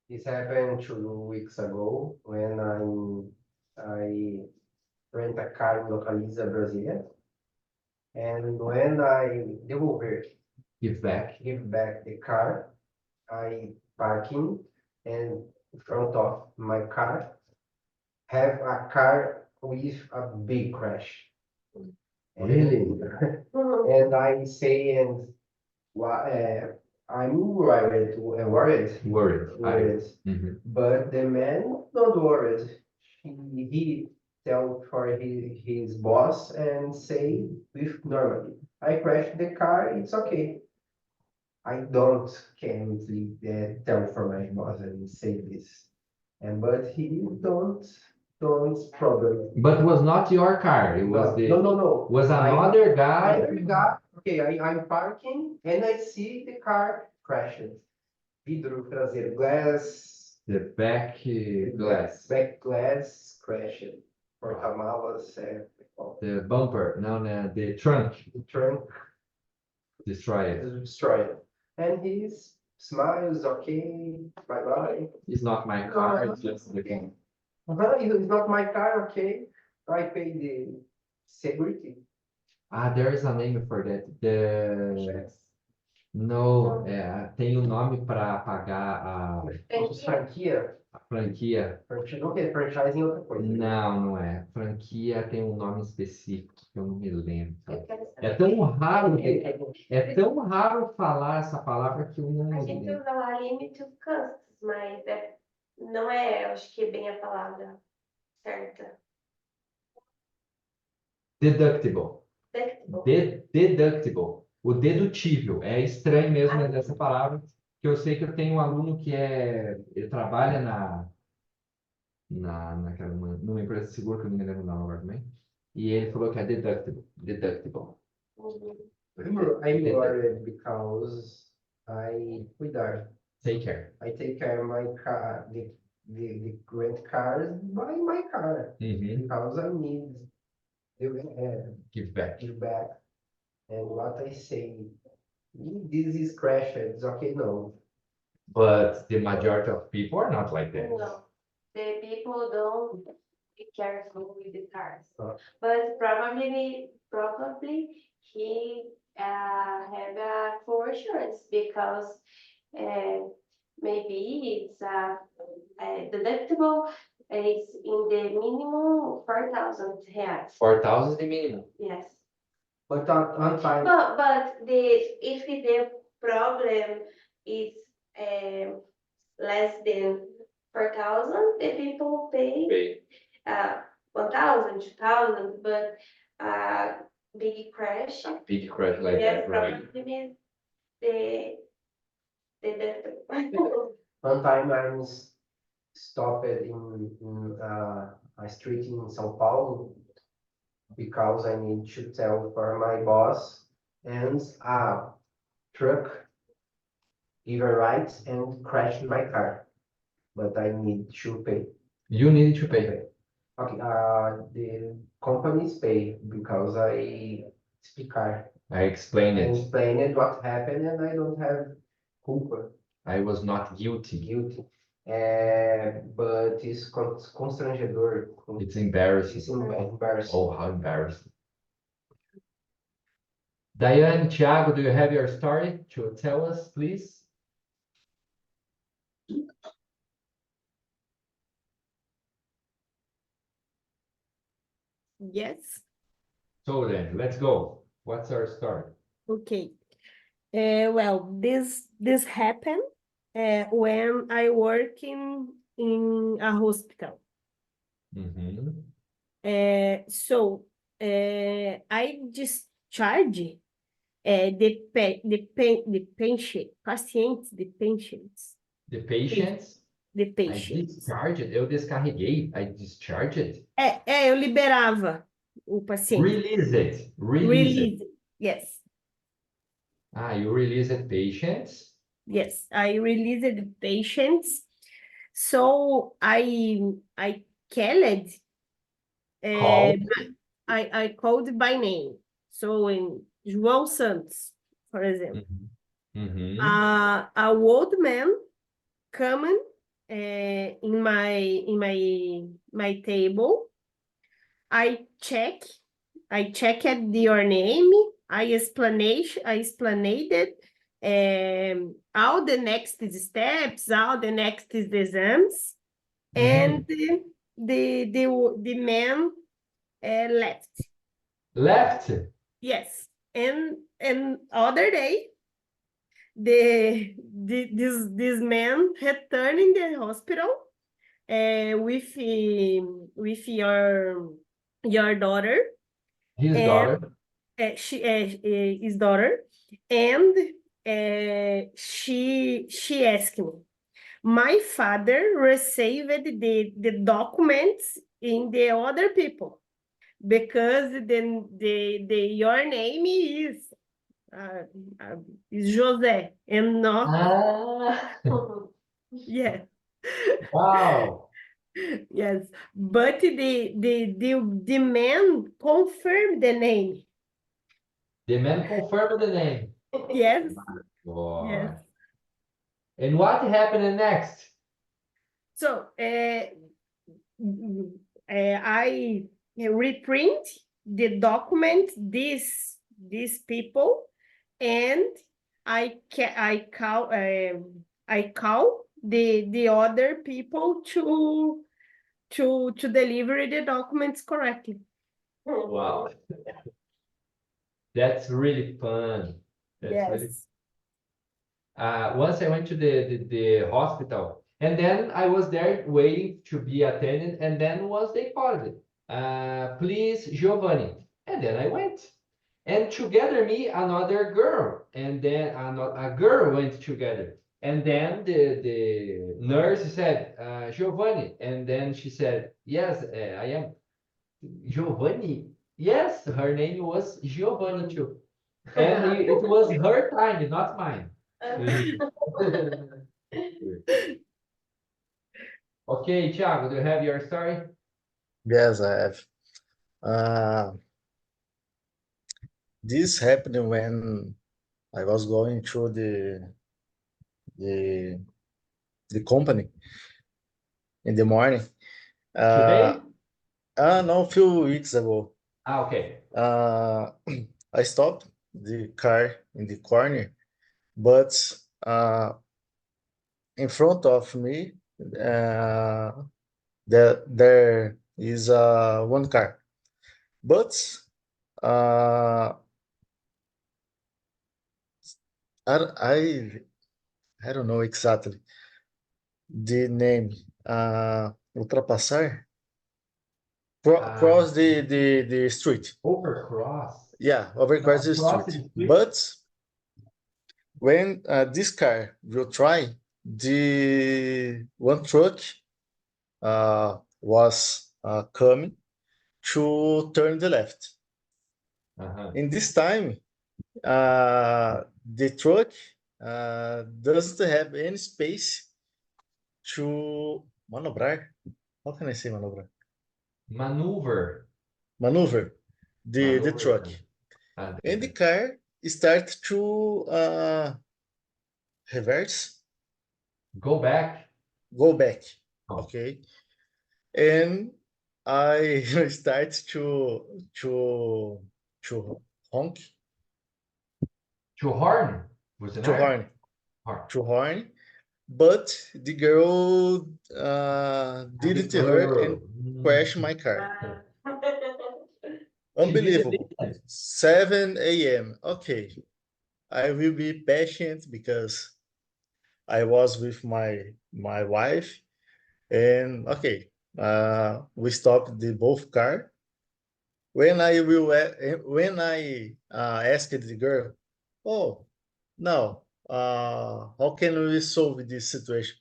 Speaker 3: This happened 2 weeks ago when I rent a car in Localiza, Brasília. And when I
Speaker 1: Give back.
Speaker 3: give back the car, I parking, and in front of my car have a car with a big crash.
Speaker 1: Really?
Speaker 3: And I say, and I'm worried.
Speaker 1: Worried. Mhm.
Speaker 3: But the man not worried. He tell for his boss and say with normally, I crashed the car, it's okay. I don't can tell for my boss and say this. And but he don't problem.
Speaker 1: But was not your car. It was
Speaker 3: No.
Speaker 1: was another guy.
Speaker 3: Okay, I'm parking and I see the car crashing. Vidro traseiro, glass.
Speaker 1: The back glass.
Speaker 3: Back glass crashing. Porta-malas,
Speaker 1: The bumper. No, the trunk.
Speaker 3: the trunk
Speaker 1: Destroyed.
Speaker 3: is destroyed. And he smiles, okay, bye-bye.
Speaker 1: It's not my car. It's just the game.
Speaker 3: It's not my car, okay. I pay the security.
Speaker 1: There is a name for that. No, tem um nome para pagar
Speaker 3: Franquia.
Speaker 1: a franquia.
Speaker 3: Ok, franchising é outra coisa.
Speaker 1: Não é. Franquia tem um nome específico que eu não me lembro.
Speaker 2: Eu quero saber.
Speaker 1: É tão raro falar essa palavra que eu não
Speaker 2: A gente
Speaker 1: lembro.
Speaker 2: usa lá limit of costs, mas não é, eu acho que é bem a palavra certa.
Speaker 1: Deductible.
Speaker 2: Deductible.
Speaker 1: Deductible. O dedutível. É estranho mesmo essa palavra, que eu sei que eu tenho um aluno que ele trabalha numa empresa de seguro, que eu não me lembro o nome agora também, e ele falou que é deductible.
Speaker 3: I'm worried because I cuidar.
Speaker 1: Take care.
Speaker 3: I take care of my car, the rent cars by my car. Because I need
Speaker 1: Give back.
Speaker 3: give back. And what I say, this is crashed, it's okay, no.
Speaker 1: But the majority of people are not like that.
Speaker 2: No, the people don't be careful with the cars.
Speaker 3: Oh.
Speaker 2: But probably he have a full insurance because maybe it's deductible is in the minimum 4,000 reais.
Speaker 1: 4,000 is the minimum.
Speaker 2: Yes.
Speaker 3: But on time.
Speaker 2: But if the problem is less than 4,000, the people pay 1,000, 2,000, but big crash.
Speaker 1: Big crash like
Speaker 2: Yes,
Speaker 1: that, right?
Speaker 2: probably means the deductible.
Speaker 3: One time I'm stopped in a street in São Paulo because I need to tell for my boss, and a truck give a right and crashed my car, but I need to pay.
Speaker 1: You need to pay.
Speaker 3: Okay, the companies pay because I explicar.
Speaker 1: I explained
Speaker 3: I
Speaker 1: it.
Speaker 3: explained what happened and I don't have culpa,
Speaker 1: I was not guilty.
Speaker 3: guilty. But it's constrangedor.
Speaker 1: It's embarrassing.
Speaker 3: It's embarrassing.
Speaker 1: Oh, how embarrassing. Diane, Thiago, do you have your story to tell us, please?
Speaker 5: Yes.
Speaker 1: So then, let's go. What's our story?
Speaker 5: Okay. Well, this happened when I work in a hospital.
Speaker 1: Mhm.
Speaker 5: So I discharge the patients,
Speaker 1: The
Speaker 5: the
Speaker 1: patients, I
Speaker 5: patients.
Speaker 1: discharged, eu descarreguei, I discharged.
Speaker 5: Eu liberava o paciente.
Speaker 1: Release it. Release it.
Speaker 5: Release. Yes.
Speaker 1: Ah, you released patients.
Speaker 5: Yes, I released the patients. So I called,
Speaker 1: Called.
Speaker 5: I called by name. So in João Santos, for example,
Speaker 1: Mhm.
Speaker 5: a old man coming in my table. I checked your name. I explained all the next steps, all the next exams, and the man left.
Speaker 1: Left.
Speaker 5: Yes, and other day, this man returned in the hospital with your daughter.
Speaker 1: His
Speaker 5: And
Speaker 1: daughter.
Speaker 5: his daughter, and she asked me. My father received the documents in the other people because the your name is José and not yeah.
Speaker 1: Wow.
Speaker 5: Yes, but the man confirmed the name.
Speaker 1: The man confirmed the name.
Speaker 5: Yes,
Speaker 1: Boy.
Speaker 5: yes.
Speaker 1: And what happened next?
Speaker 5: So I reprint the document these people, and I call the other people to deliver the documents correctly.
Speaker 1: Wow. That's really fun. That's really.
Speaker 5: Yes.
Speaker 1: Once I went to the hospital, and then I was there waiting to be attended, and then was they called it, please, Giovanni, and then I went, and together me another girl, and then a girl went together, and then the nurse said, Giovanni, and then she said, yes, I am Giovanni. Yes, her name was Giovanni too, and it was her time, not mine. Okay, Thiago, do you have your story?
Speaker 4: Yes, I have. This happened when I was going through the company in the morning.
Speaker 1: Today?
Speaker 4: No, a few weeks ago.
Speaker 1: Okay.
Speaker 4: I stopped the car in the corner, but in front of me, there is one car. But I don't know exactly the name. Ultrapassar? Cross the street.
Speaker 1: Overcross.
Speaker 4: Yeah, overcross the
Speaker 1: Cross
Speaker 4: street.
Speaker 1: the street.
Speaker 4: But when this car will try, the one truck was coming to turn the left. In this time, the truck doesn't have any space to manobrar. How can I say maneuver?
Speaker 1: Maneuver.
Speaker 4: Maneuver the truck.
Speaker 1: Ah,
Speaker 4: And the car starts to reverse,
Speaker 1: go back.
Speaker 4: go back.
Speaker 1: Oh.
Speaker 4: Okay. And I start to honk,
Speaker 1: To horn. Was it
Speaker 4: to horn, to horn. But the girl didn't hurt and crash my car. Unbelievable. 7 a.m. Okay. I will be patient because I was with my wife, and okay, we stopped the both car. When I asked the girl, oh no, how can we solve this situation?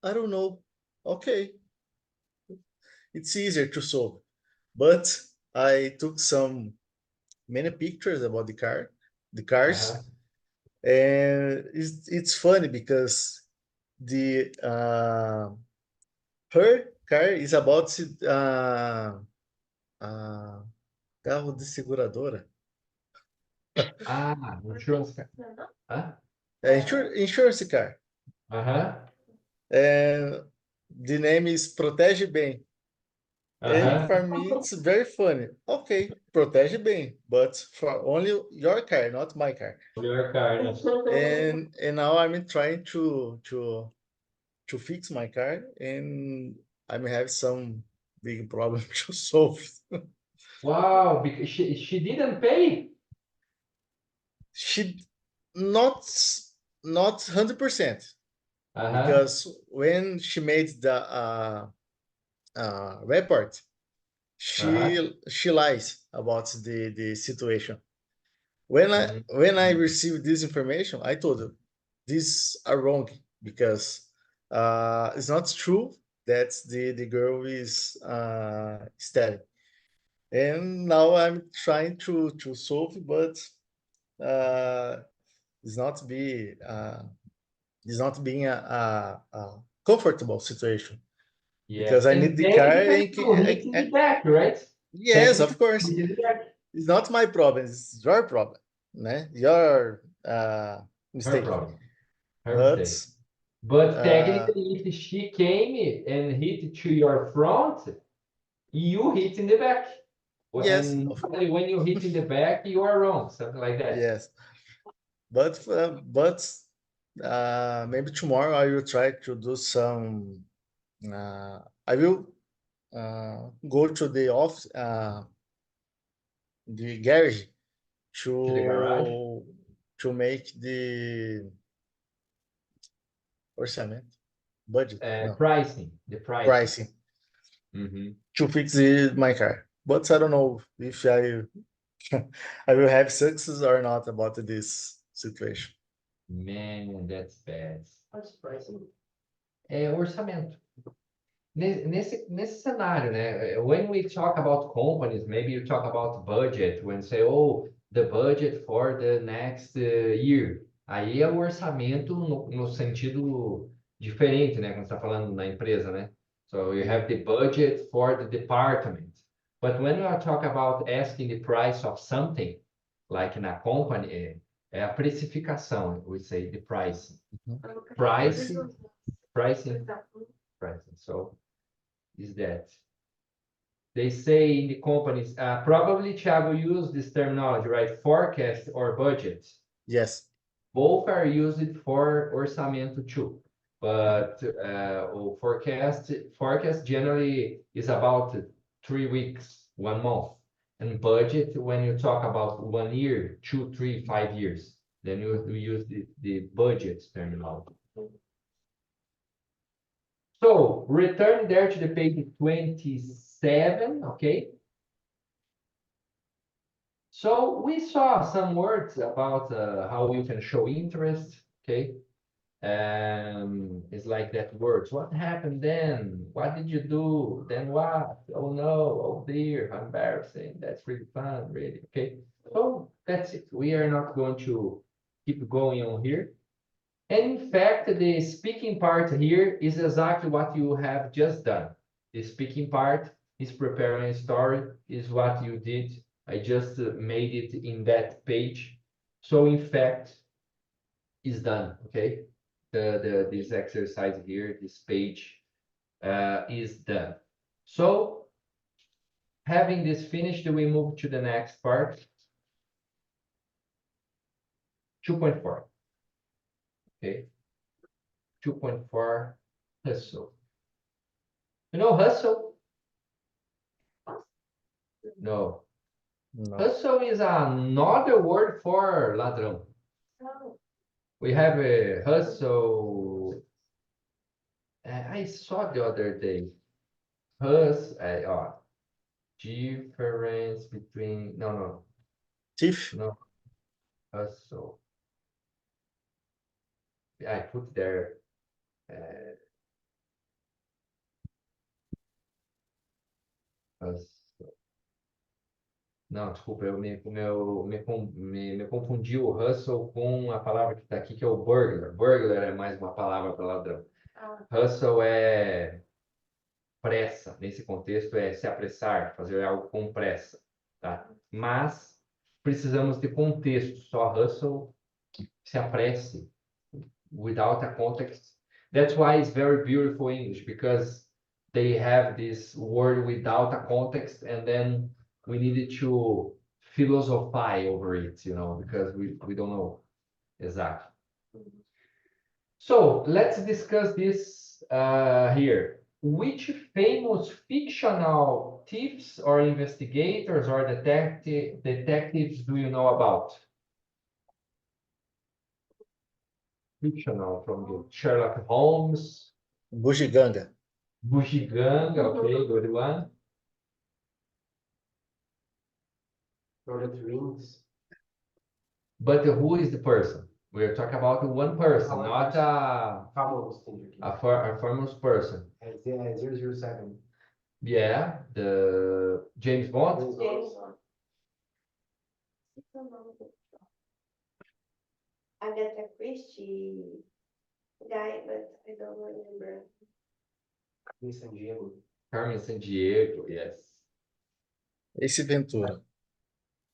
Speaker 4: I don't know. Okay, it's easier to solve, but I took some many pictures about the cars, and it's funny because the her car is about carro de seguradora.
Speaker 1: Insurance car. Huh?
Speaker 4: Insurance car. And the name is Protege Bem. And for me, it's very funny. Okay, protege bem, but for only your car, not my car.
Speaker 1: Your car.
Speaker 4: And now I'm trying to fix my car, and I may have some big problem to solve.
Speaker 1: Wow, because she didn't pay.
Speaker 4: She not 100%, because when she made the report, she lies about the situation. When I received this information, I told her these are wrong, because it's not true that the girl is steady. And now I'm trying to solve, but it's not being a comfortable situation, because I need the car.
Speaker 1: And back, right?
Speaker 4: Yes, of course. It's not my problem. It's your problem, né? Your mistake.
Speaker 1: Her problem.
Speaker 4: But
Speaker 1: But technically, if she came and hit to your front, you hit in the back.
Speaker 4: Yes.
Speaker 1: And when you hit in the back, you are wrong, something like that.
Speaker 4: Yes. But maybe tomorrow I will try to do some. I will go to the office, the garage,
Speaker 1: To the garage.
Speaker 4: to make the orçamento, budget, no.
Speaker 1: Pricing. The
Speaker 4: pricing to fix my car. But I don't know if I I will have success or not about this situation.
Speaker 1: Man, that's bad. What's pricing? É orçamento. Nesse cenário, né? When we talk about companies, maybe you talk about budget, when say, oh, the budget for the next year. Aí é o orçamento no sentido diferente, né? Quando você está falando na empresa, né? So you have the budget for the department. But when we are talking about asking the price of something, like in a company, é a precificação, we say the price. Pricing. So is that they say in the companies, probably Thiago used this terminology, right? Forecast or budget.
Speaker 4: Yes.
Speaker 1: Both are used for orçamento too. But forecast generally is about 3 weeks, 1 month. And budget, when you talk about 1 year, 2, 3, 5 years, then you use the budget terminology. So return there to the page 27, okay? So we saw some words about how you can show interest, okay? It's like that words. What happened then? What did you do? Then what? Oh no, oh dear, how embarrassing. That's really fun, really, okay? So that's it. We are not going to keep going on here. And in fact, the speaking part here is exactly what you have just done. The speaking part is preparing a story, is what you did. I just made it in that page. So in fact, is done, okay? This exercise here, this page is done. So having this finished, we move to the next part. 2.4. Okay. 2.4 hustle. You know hustle? No.
Speaker 4: No.
Speaker 1: Hustle is another word for ladrão.
Speaker 2: Oh,
Speaker 1: We have a hustle. I saw the other day. Difference between no.
Speaker 4: Thief?
Speaker 1: Hustle. I put there. Hustle. Não, desculpa, eu me confundi o hustle com a palavra que está aqui, que é o burglar. Burglar é mais uma palavra para ladrão. Hustle é pressa, nesse contexto é se apressar, fazer algo com pressa, tá? Mas precisamos de contexto, só hustle, se apresse, without a context. That's why it's very beautiful English, because they have this word without a context, and then we needed to philosophize over it, you know, because we don't know exactly. So let's discuss this here. Which famous fictional thieves or investigators or detectives do you know about? Fictional, from the Sherlock Holmes,
Speaker 4: Bugiganga.
Speaker 1: Bugiganga, okay, good one.
Speaker 3: Lord of the Rings.
Speaker 1: But who is the person? We are talking about one person, not
Speaker 3: Famous
Speaker 1: a famous person.
Speaker 3: 007.
Speaker 1: Yeah, the James Bond.
Speaker 2: James Bond. Agatha Christie guy, but I don't remember.
Speaker 3: San Diego.
Speaker 1: Carmen Sandiego, yes.
Speaker 4: Ace Ventura.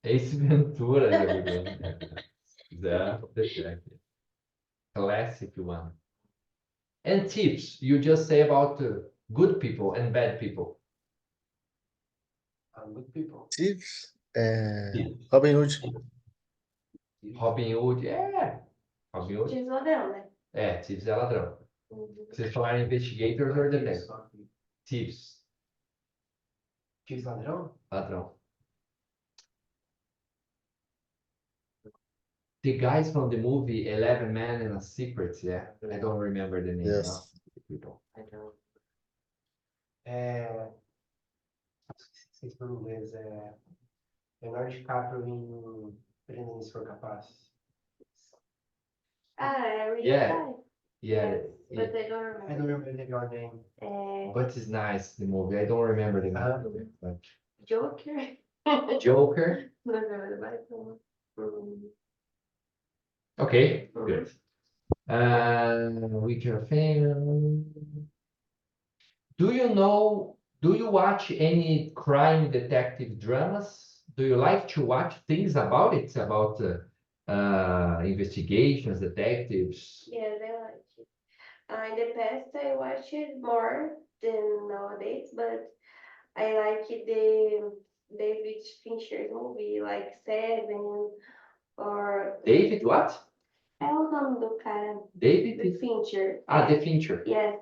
Speaker 1: Ace Ventura is a good one. The detective. Classic one. And tips, you just say about good people and bad people.
Speaker 3: Good people.
Speaker 4: Thieves? Robin Hood.
Speaker 1: Robin Hood, yeah. Robin Hood.
Speaker 2: James Ladrão, né?
Speaker 1: É, tips é ladrão. Vocês falaram investigators or detectives? Tips,
Speaker 3: Tips ladrão?
Speaker 1: ladrão. The guys from the movie 11 Men and a Secret, yeah. I don't remember the name
Speaker 4: Yes.
Speaker 1: of the people.
Speaker 2: I don't.
Speaker 3: Esqueci por inglês. Leonardo DiCaprio em Prenda-me se for capaz.
Speaker 2: I really
Speaker 1: Yeah.
Speaker 2: like.
Speaker 1: Yeah,
Speaker 2: Yes, but I don't
Speaker 3: I
Speaker 2: remember.
Speaker 3: don't remember your name.
Speaker 1: but it's nice, the movie. I don't remember the name. But
Speaker 2: Joker.
Speaker 1: Joker.
Speaker 2: Não lembro mais como.
Speaker 1: Okay, good. Which are famous. Do you watch any crime detective dramas? Do you like to watch things about it? About investigations, detectives?
Speaker 2: Yes, I like it. In the past, I watched it more than nowadays, but I like the David Fincher movie, like Seven, or...
Speaker 1: David what?
Speaker 2: É o nome do cara.
Speaker 1: David?
Speaker 2: The Fincher.
Speaker 1: The Fincher.
Speaker 2: Yes.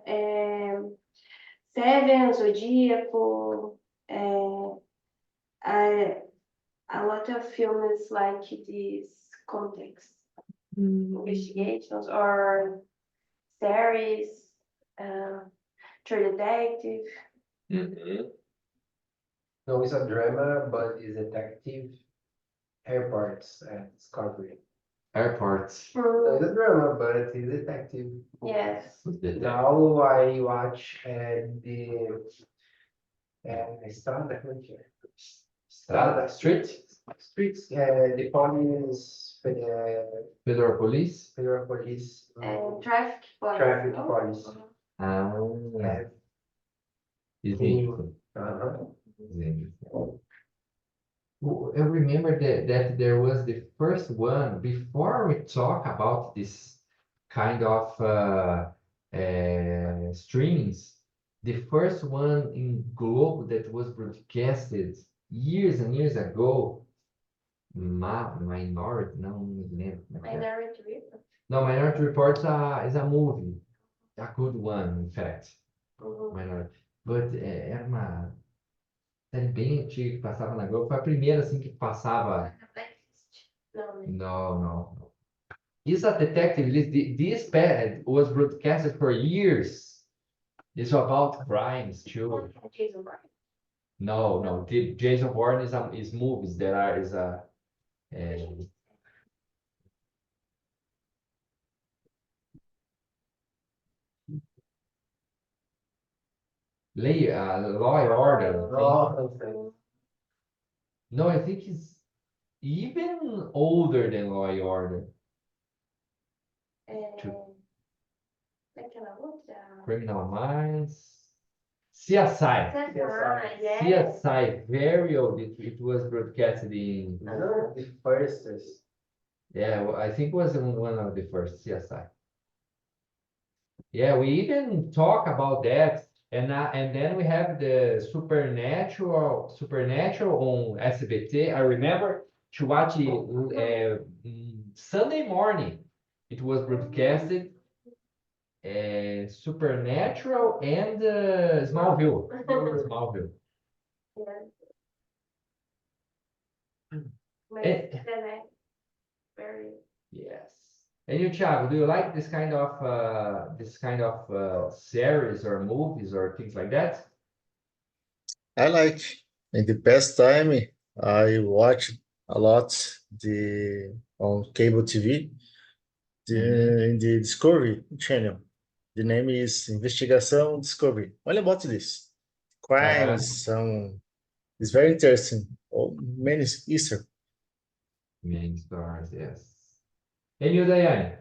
Speaker 2: Seven, Zodíaco. A lot of films like this context. Investigations or series. True Detective.
Speaker 3: No, it's a drama, but it's detective. Airports discovery.
Speaker 1: Airports.
Speaker 3: It's a drama, but it's detective.
Speaker 2: Yes.
Speaker 3: Now I watch the Estrada, como que é?
Speaker 1: Estrada? Streets?
Speaker 3: The police,
Speaker 1: Federal Police?
Speaker 3: federal police,
Speaker 2: Traffic Police.
Speaker 3: traffic police.
Speaker 2: Oh.
Speaker 3: Have
Speaker 1: Zinco.
Speaker 3: Uh-huh.
Speaker 1: Zinco. I remember that there was the first one, before we talk about this kind of streams, the first one in Globo that was broadcasted years and years ago, Minority, não me lembro.
Speaker 2: Minority Report.
Speaker 1: No, Minority Report is a movie, a good one, in fact.
Speaker 2: Uhum.
Speaker 1: Minority. But era uma série bem antiga que passava na Globo. Foi a primeira assim que passava.
Speaker 2: Blacklist. Não, né?
Speaker 1: No. He's a detective. This was broadcasted for years. It's about crimes too.
Speaker 2: Jason Bourne.
Speaker 1: No. Jason Bourne is movies. There is a Law and Order. I think.
Speaker 3: Oh,
Speaker 1: No, I think it's even older than Law and Order.
Speaker 2: Daquela outra.
Speaker 1: Criminal Minds. CSI.
Speaker 2: Yes.
Speaker 1: CSI, very old. It was broadcasted in.
Speaker 3: no, the first is.
Speaker 1: Yeah, well, I think it was one of the first CSI. Yeah, we even talk about that, and then we have the Supernatural on SBT. I remember to watch it Sunday morning. It was broadcasted. Supernatural and Smallville. Smallville.
Speaker 2: Yeah.
Speaker 1: Eh.
Speaker 2: Mas then I very.
Speaker 1: Yes. And you, Thiago, do you like this kind of series or movies or things like that?
Speaker 4: I like. In the past time, I watched a lot on cable TV, in the Discovery channel. The name is Investigação Discovery. All about this. Crimes, it's very interesting. Oh, many Easter.
Speaker 1: Main stars, yes. And you, Diane?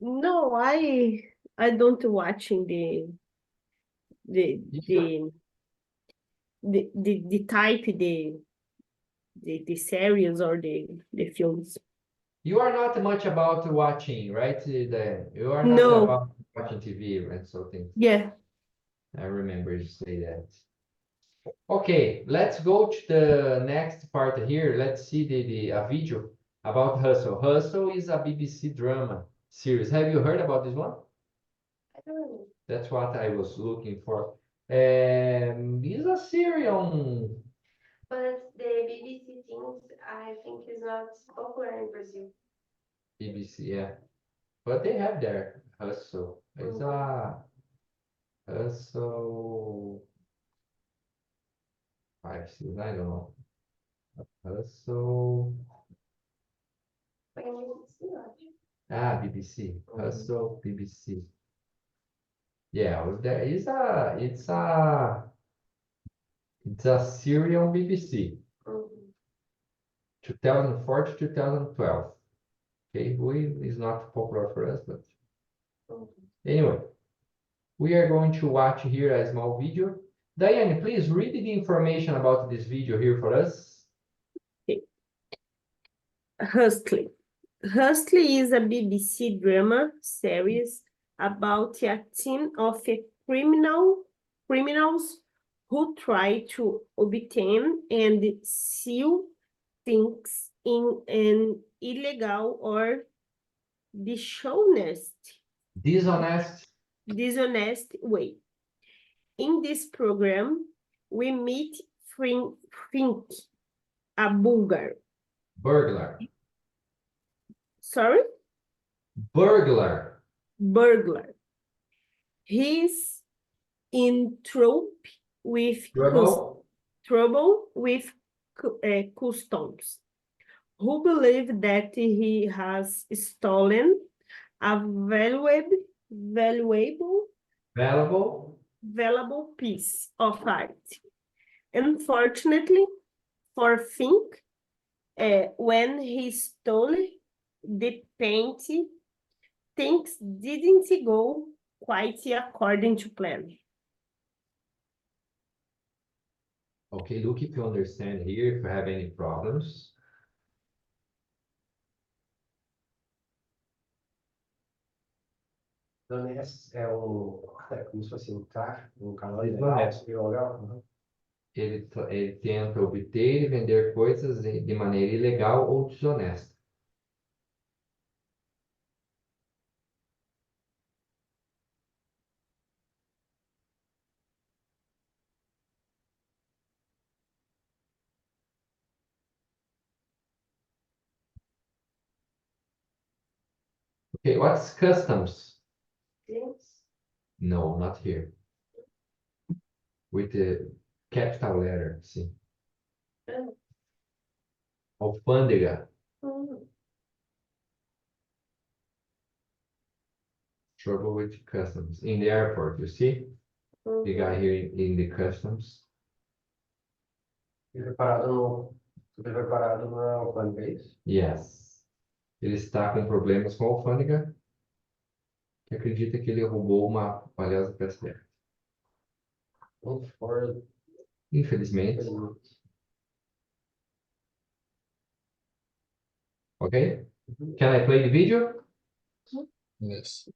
Speaker 5: No, I don't watching the type the series or the films.
Speaker 1: You are not much about watching, right, Diane? You are not
Speaker 5: No.
Speaker 1: about watching TV and so things.
Speaker 5: Yeah.
Speaker 1: I remember you say that. Okay, let's go to the next part here. Let's see a video about Hustle. Hustle is a BBC drama series. Have you heard about this one?
Speaker 2: I don't know.
Speaker 1: That's what I was looking for. It's a series on
Speaker 2: But the BBC things, I think, is not popular in Brazil.
Speaker 1: BBC, yeah. But they have their Hustle. It's a Hustle. I don't know. Hustle.
Speaker 2: But in BBC, eu acho.
Speaker 1: BBC. Hustle, BBC. Yeah, there is it's a series on BBC. 2004 to 2012. Okay, is not popular for us, but anyway, we are going to watch here a small video. Diane, please read the information about this video here for us.
Speaker 5: Okay. Hustling. Hustling is a BBC drama series about a team of criminals who try to obtain and sell things in an illegal or dishonest way. In this program, we meet Fink, a
Speaker 1: Burglar.
Speaker 5: Sorry?
Speaker 1: Burglar.
Speaker 5: He's in trouble with customs, who believe that he has stolen a valuable piece of art. Unfortunately for Fink, when he stole the paint, things didn't go quite according to plan.
Speaker 1: Okay, look if you understand here, if you have any problems.
Speaker 3: Honesto é como se fosse um canal
Speaker 1: Honesto.
Speaker 3: legal.
Speaker 1: Ele tenta obter e vender coisas de maneira ilegal ou desonesta. Okay, what's customs?
Speaker 2: Things.
Speaker 1: No, not here. With the capital letter, sim.
Speaker 2: Oh.
Speaker 1: Alfândega. Trouble with customs. In the airport, you see? The guy here in the customs.
Speaker 3: Super preparado na alfândega, é isso?
Speaker 1: Yes. Ele está com problemas com a alfândega, que acredita que ele roubou uma valiosa peça dela. Infelizmente. Okay? Can I play the video?
Speaker 4: Yes.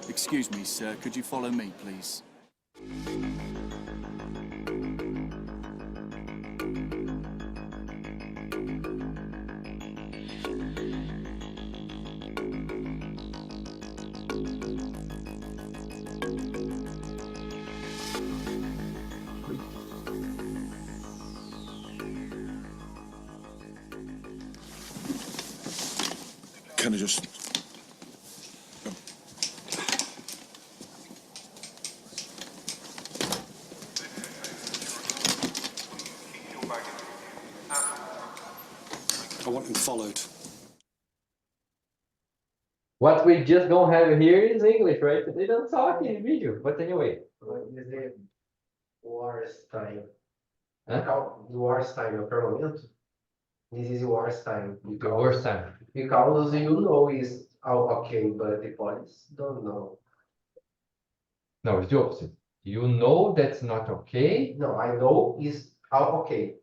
Speaker 9: Excuse me, sir. Could you follow me, please?
Speaker 10: Can I just... I want him followed.
Speaker 1: What we just don't have here is English, right? They don't talk in video, but anyway.
Speaker 3: Mas é Wars time.
Speaker 1: Hã?
Speaker 3: Wars time, é o parlamento? This is Wars time.
Speaker 1: The worst time.
Speaker 3: Because you know is okay, but the police don't know.
Speaker 1: No, it's the opposite. You know that's not okay.
Speaker 3: No, I know is okay.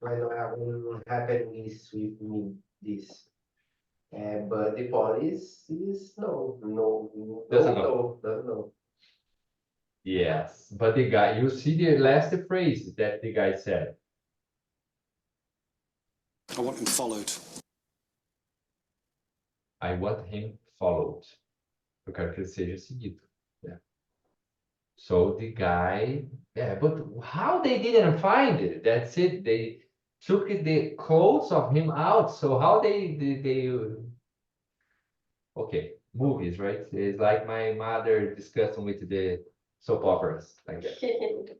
Speaker 3: I know I will happen is with me this. But the police is no,
Speaker 1: Doesn't know.
Speaker 3: doesn't know.
Speaker 1: Yes, but the guy, you see the last phrase that the guy said.
Speaker 9: I want him followed.
Speaker 1: I want him followed. Eu quero que ele seja seguido. Yeah. So the guy, yeah, but how they didn't find it? That's it. They took the clothes of him out. So how they okay, movies, right? It's like my mother discussing with the soap operas, like that.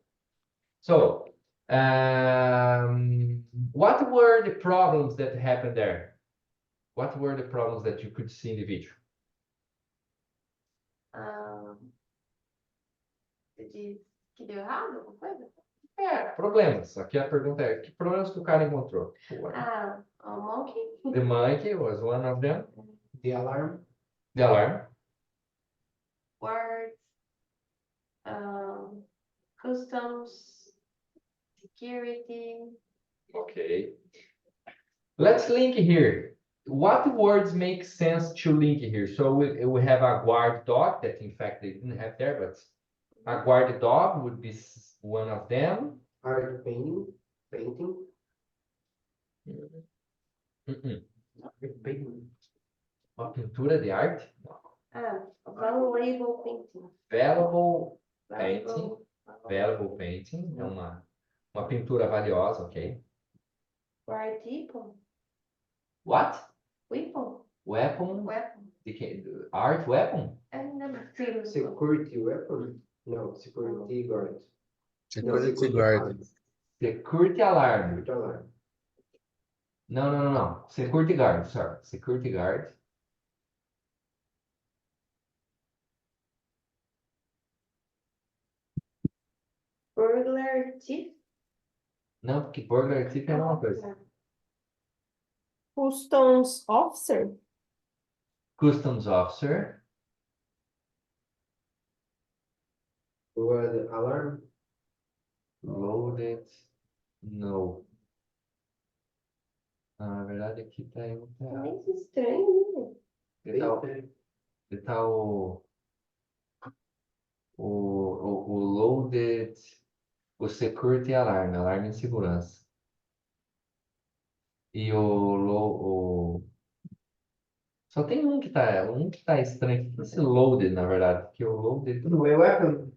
Speaker 1: So, what were the problems that happened there? What were the problems that you could see in the video?
Speaker 2: Você diz que deu errado alguma coisa?
Speaker 1: Problemas. Aqui a pergunta é, que problemas que o cara encontrou?
Speaker 2: O monkey?
Speaker 1: The monkey was one of them.
Speaker 3: The alarm.
Speaker 1: The alarm.
Speaker 2: Words, customs, security.
Speaker 1: Okay. Let's link here. What words make sense to link here? So we have a guard dog that in fact they didn't have there, but a guard dog would be one of them.
Speaker 3: Art painting.
Speaker 1: Mm-mm.
Speaker 3: Painting.
Speaker 1: Uma pintura de arte?
Speaker 2: Valuable painting.
Speaker 1: Valuable painting. Valuable painting. É uma pintura valiosa, ok.
Speaker 2: Weapon.
Speaker 1: What?
Speaker 2: Weapon.
Speaker 1: Weapon?
Speaker 2: Weapon.
Speaker 1: Art weapon?
Speaker 3: Security weapon? No, security guard.
Speaker 4: Security guard.
Speaker 1: Security alarm.
Speaker 3: Security alarm.
Speaker 1: No. Security guard, sorry. Security guard.
Speaker 2: Burglar thief.
Speaker 1: Não, porque burglar thief é uma coisa.
Speaker 5: Customs officer.
Speaker 1: Customs officer.
Speaker 3: What alarm?
Speaker 1: Loaded. No. Na verdade aqui tá em outra.
Speaker 2: Muito estranho, né?
Speaker 1: Tá o loaded, o security alarm, alarme de segurança. E só tem um que tá estranho. Esse loaded, na verdade, porque o loaded
Speaker 3: No weapon.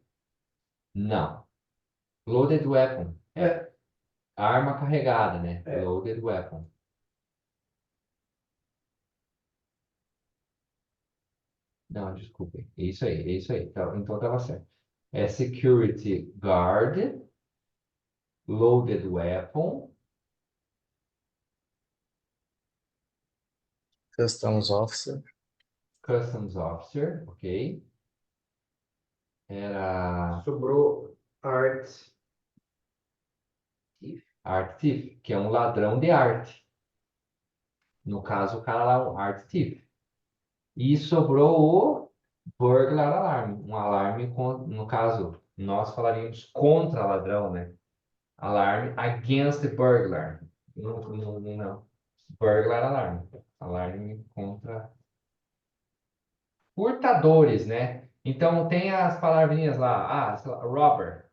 Speaker 1: não. Loaded weapon é arma carregada, né? Loaded weapon. Não, desculpem. É isso aí. Então tava certo. É security guard, loaded weapon,
Speaker 4: Customs officer.
Speaker 1: customs officer, ok? Era
Speaker 3: Sobrou art
Speaker 1: thief, que é um ladrão de arte. No caso, o cara lá, um art thief. E sobrou o burglar alarm, um alarme, no caso, nós falaríamos contra ladrão, né? Alarme against the burglar. Não. Burglar alarm. Alarme contra furtadores, né? Então tem as palavrinhas lá, sei lá, robber.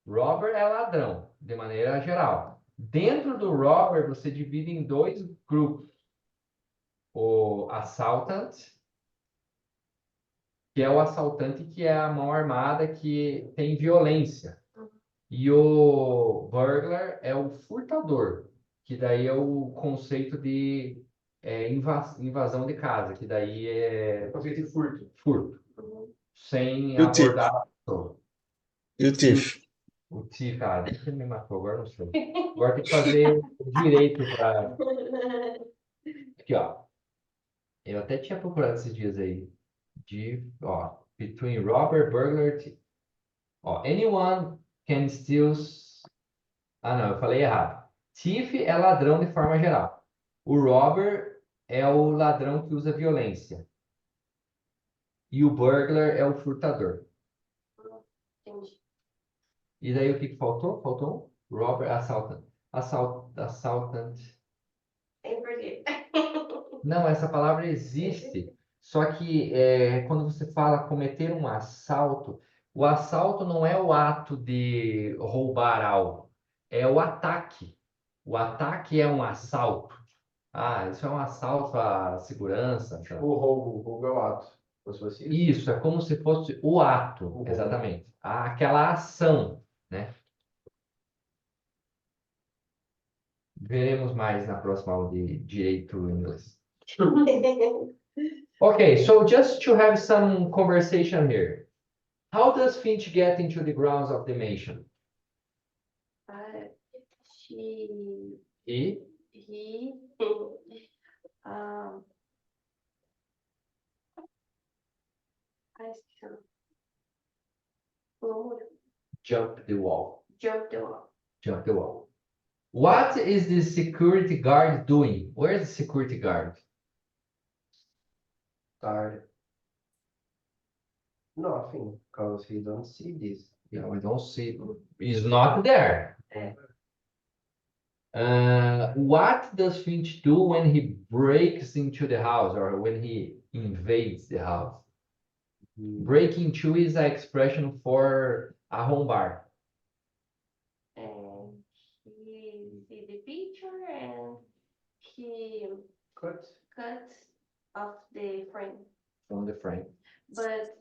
Speaker 1: Robber é ladrão, de maneira geral. Dentro do robber, você divide em dois grupos. O assaultant, que é o assaltante que é a mão armada que tem violência. E o burglar é o furtador, que daí é o conceito de invasão de casa, que daí é
Speaker 3: conceito de furto.
Speaker 1: Furto. Sem
Speaker 4: E o thief?
Speaker 1: abordar a pessoa.
Speaker 4: E o thief?
Speaker 1: O thief, deixa ele me matou, agora não sei. Agora tem que fazer direito para... Aqui, ó. Eu até tinha procurado esses dias aí. Between robber, burglar... anyone can steal... Ah, não, eu falei errado. Thief é ladrão de forma geral. O robber é o ladrão que usa violência. E o burglar é o furtador.
Speaker 2: Entendi.
Speaker 1: E daí o que faltou? Faltou um? Robber, assaltant. Assaltant.
Speaker 2: Em português.
Speaker 1: Não, essa palavra existe. Só que quando você fala cometer um assalto, o assalto não é o ato de roubar algo, é o ataque. O ataque é um assalto. Ah, isso é um assalto à segurança. Tá?
Speaker 3: O roubo é o ato. Como se fosse isso.
Speaker 1: Isso, é como se fosse o ato,
Speaker 3: roubo.
Speaker 1: exatamente. Aquela ação, né? Veremos mais na próxima aula de direito em inglês. Okay, so just to have some conversation here. How does Finch get into the grounds of the mansion?
Speaker 2: He,
Speaker 1: He
Speaker 2: um, esqueci o nome. Pulou o muro.
Speaker 1: jumped the wall.
Speaker 2: Jump the wall.
Speaker 1: Jump the wall. What is the security guard doing? Where is the security guard?
Speaker 3: Start. Nothing, because he don't see this.
Speaker 1: Yeah, we don't see. He's not there. What does Finch do when he breaks into the house or when he invades the house? Break into is an expression for arrombar.
Speaker 2: And he see the picture and he
Speaker 3: Cut.
Speaker 2: cut off the frame.
Speaker 1: From the frame.
Speaker 2: But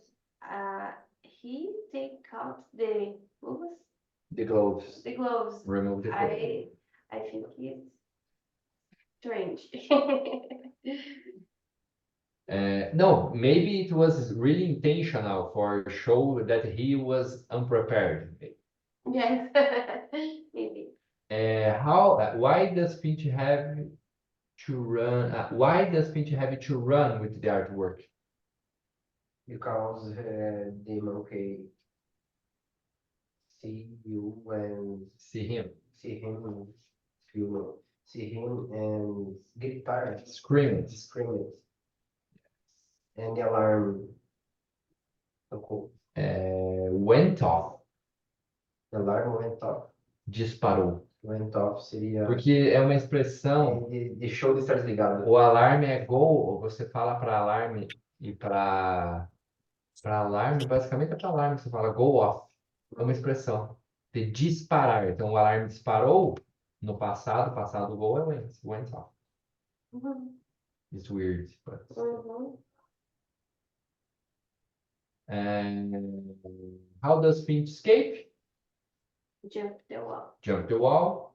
Speaker 2: he take out the gloves.
Speaker 1: The gloves.
Speaker 2: The gloves.
Speaker 1: Remove the gloves.
Speaker 2: I think it's strange.
Speaker 1: No, maybe it was really intentional for show that he was unprepared.
Speaker 2: Yes, maybe.
Speaker 1: Why does Finch have to run? Why does Finch have to run with the artwork?
Speaker 3: Because the monkey see you and
Speaker 1: See him
Speaker 3: see him and get tired,
Speaker 1: screaming.
Speaker 3: screaming, and the alarm tocou.
Speaker 1: Went off.
Speaker 3: The alarm went off.
Speaker 1: Disparou.
Speaker 3: Went off seria
Speaker 1: Porque é uma expressão.
Speaker 3: deixou de estar desligado.
Speaker 1: O alarme é go, ou você fala para alarme e para alarme, basicamente é para alarme, você fala go off. É uma expressão de disparar. Então o alarme disparou no passado go é went off. It's weird, but... And how does Finch escape?
Speaker 2: Jump the wall.
Speaker 1: Jump the wall.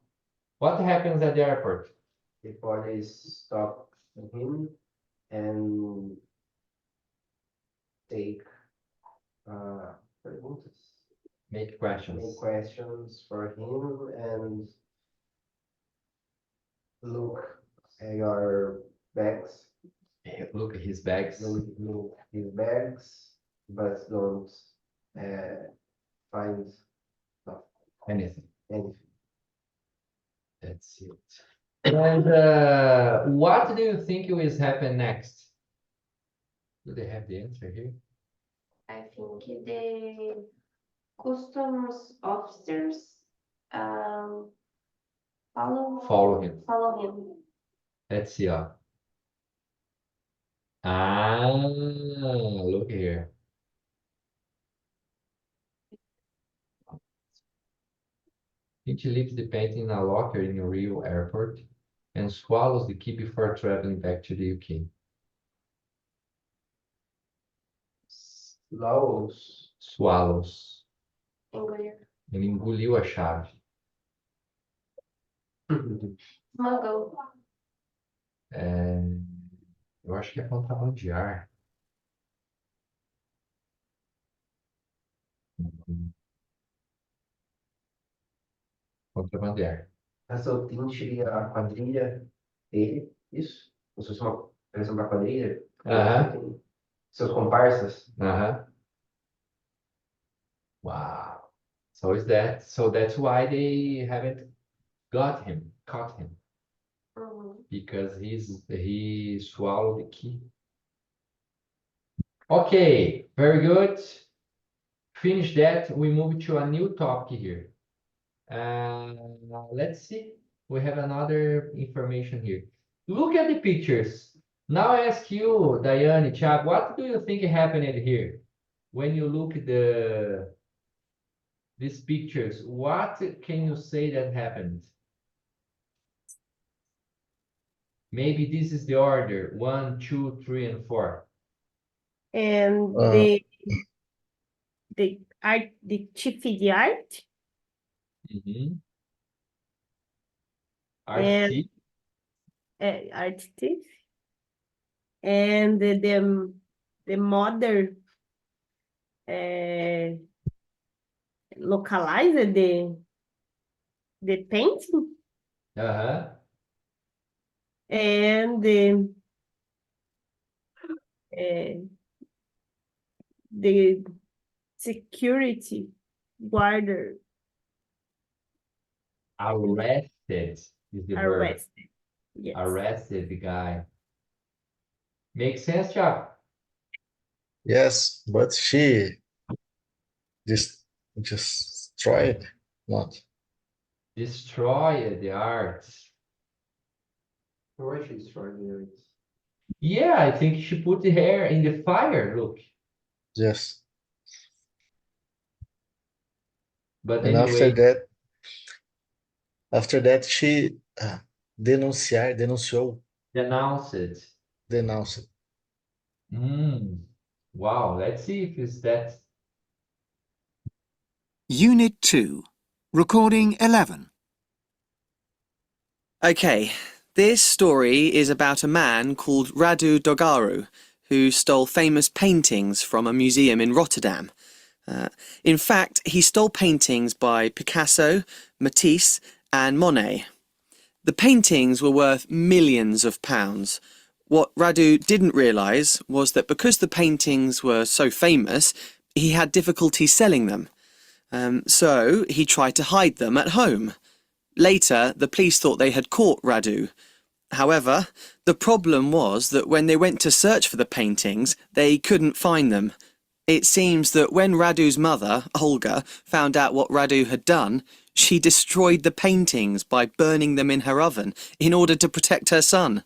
Speaker 1: What happens at the airport?
Speaker 3: The police stop him and take perguntas.
Speaker 1: Make questions.
Speaker 3: Make questions for him and look at your bags.
Speaker 1: Look at his bags.
Speaker 3: Look his bags, but don't find
Speaker 1: Anything.
Speaker 3: anything.
Speaker 1: That's it. And what do you think will happen next? Do they have the answer here?
Speaker 2: I think the customs officers
Speaker 1: Follow him.
Speaker 2: Follow him.
Speaker 1: Let's see. Look here. Finch leaves the painting in a locker in Rio Airport and swallows the key before traveling back to the UK. Swallows.
Speaker 2: Engolir.
Speaker 1: Ele engoliu a chave.
Speaker 2: Smuggle.
Speaker 1: Eu acho que é contrabandear. Contrabandear.
Speaker 3: Essa Tim seria a quadrilha dele, isso? Ou seja, Parece uma quadrilha.
Speaker 1: Aham.
Speaker 3: Seus comparsas.
Speaker 1: Uh-huh. Wow. So is that so that's why they haven't caught him, because he swallowed the key. Okay, very good. Finish that. We move to a new topic here. Let's see. We have another information here. Look at the pictures. Now I ask you, Diane, Chad, what do you think happened here? When you look at these pictures, what can you say that happened? Maybe this is the order, 1, 2, 3, and 4.
Speaker 5: And
Speaker 4: Uh,
Speaker 5: the chief the art
Speaker 1: Mm-hmm.
Speaker 5: and
Speaker 1: RT.
Speaker 5: artist and the mother localized the painting
Speaker 1: Uh-huh.
Speaker 5: and the security guard
Speaker 1: Arrested is the verb.
Speaker 5: arrested. Yes.
Speaker 1: Arrested the guy. Makes sense, Chuck?
Speaker 4: yes, but she just destroyed. Not.
Speaker 1: Destroy the art.
Speaker 3: Why she destroyed the earth?
Speaker 1: Yeah, I think she put the hair in the fire, look.
Speaker 4: Yes.
Speaker 1: But
Speaker 4: And
Speaker 1: anyway,
Speaker 4: after that, she denunciou,
Speaker 1: denounce it.
Speaker 4: denounced.
Speaker 1: Wow, let's see if it's that.
Speaker 8: Unit 2. Recording 11.
Speaker 10: Okay, this story is about a man called Radu Dogaru, who stole famous paintings from a museum in Rotterdam. In fact, he stole paintings by Picasso, Matisse, and Monet. The paintings were worth millions of pounds. What Radu didn't realise was that because the paintings were so famous, he had difficulty selling them. So he tried to hide them at home. Later, the police thought they had caught Radu. However, the problem was that when they went to search for the paintings, they couldn't find them. It seems that when Radu's mother, Olga, found out what Radu had done, she destroyed the paintings by burning them in her oven in order to protect her son.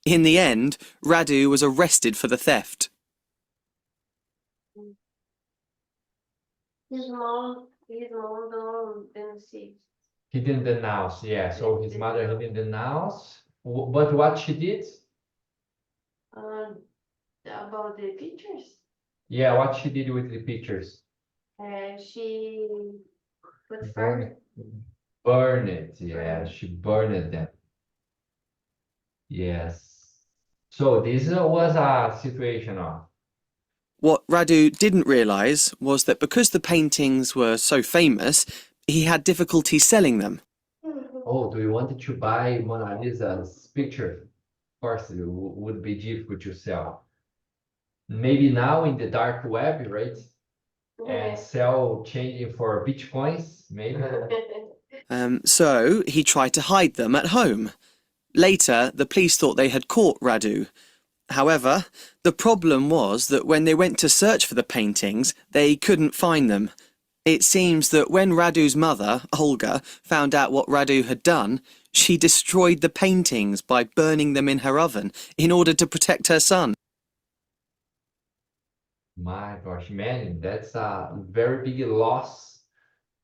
Speaker 10: In the end, Radu was arrested for the theft.
Speaker 5: His mom don't see.
Speaker 1: He didn't denounce, yeah. So his mother, he didn't denounce. But what she did?
Speaker 5: About the pictures.
Speaker 1: Yeah, what she did with the pictures?
Speaker 5: She put
Speaker 4: Burn.
Speaker 1: Burn it, yeah. She burned them. Yes. So this was a situation of.
Speaker 10: What Radu didn't realise was that because the paintings were so famous, he had difficulty selling them.
Speaker 1: Oh, do you want to buy Mona Lisa's picture? Of course, it would be difficult to sell. Maybe now in the dark web, right? And sell changing for bitcoins, maybe.
Speaker 10: So he tried to hide them at home. Later, the police thought they had caught Radu. However, the problem was that when they went to search for the paintings, they couldn't find them. It seems that when Radu's mother, Olga, found out what Radu had done, she destroyed the paintings by burning them in her oven in order to protect her son.
Speaker 1: My gosh, man, that's a very big loss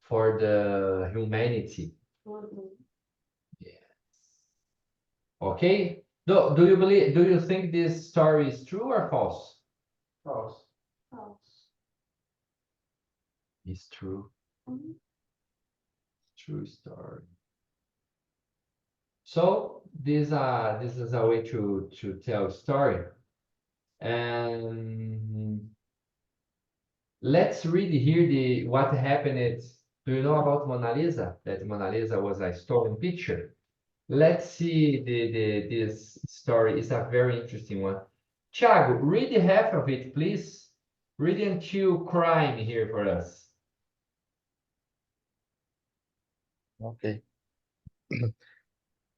Speaker 1: for the humanity. Yes. Okay. Do you think this story is true or false?
Speaker 3: False.
Speaker 1: It's true. True story. So this is a way to tell a story. And let's read here what happened. Do you know about Mona Lisa? That Mona Lisa was a stolen picture. Let's see this story. It's a very interesting one. Thiago, read half of it, please. Read until crime here for us.
Speaker 4: Okay.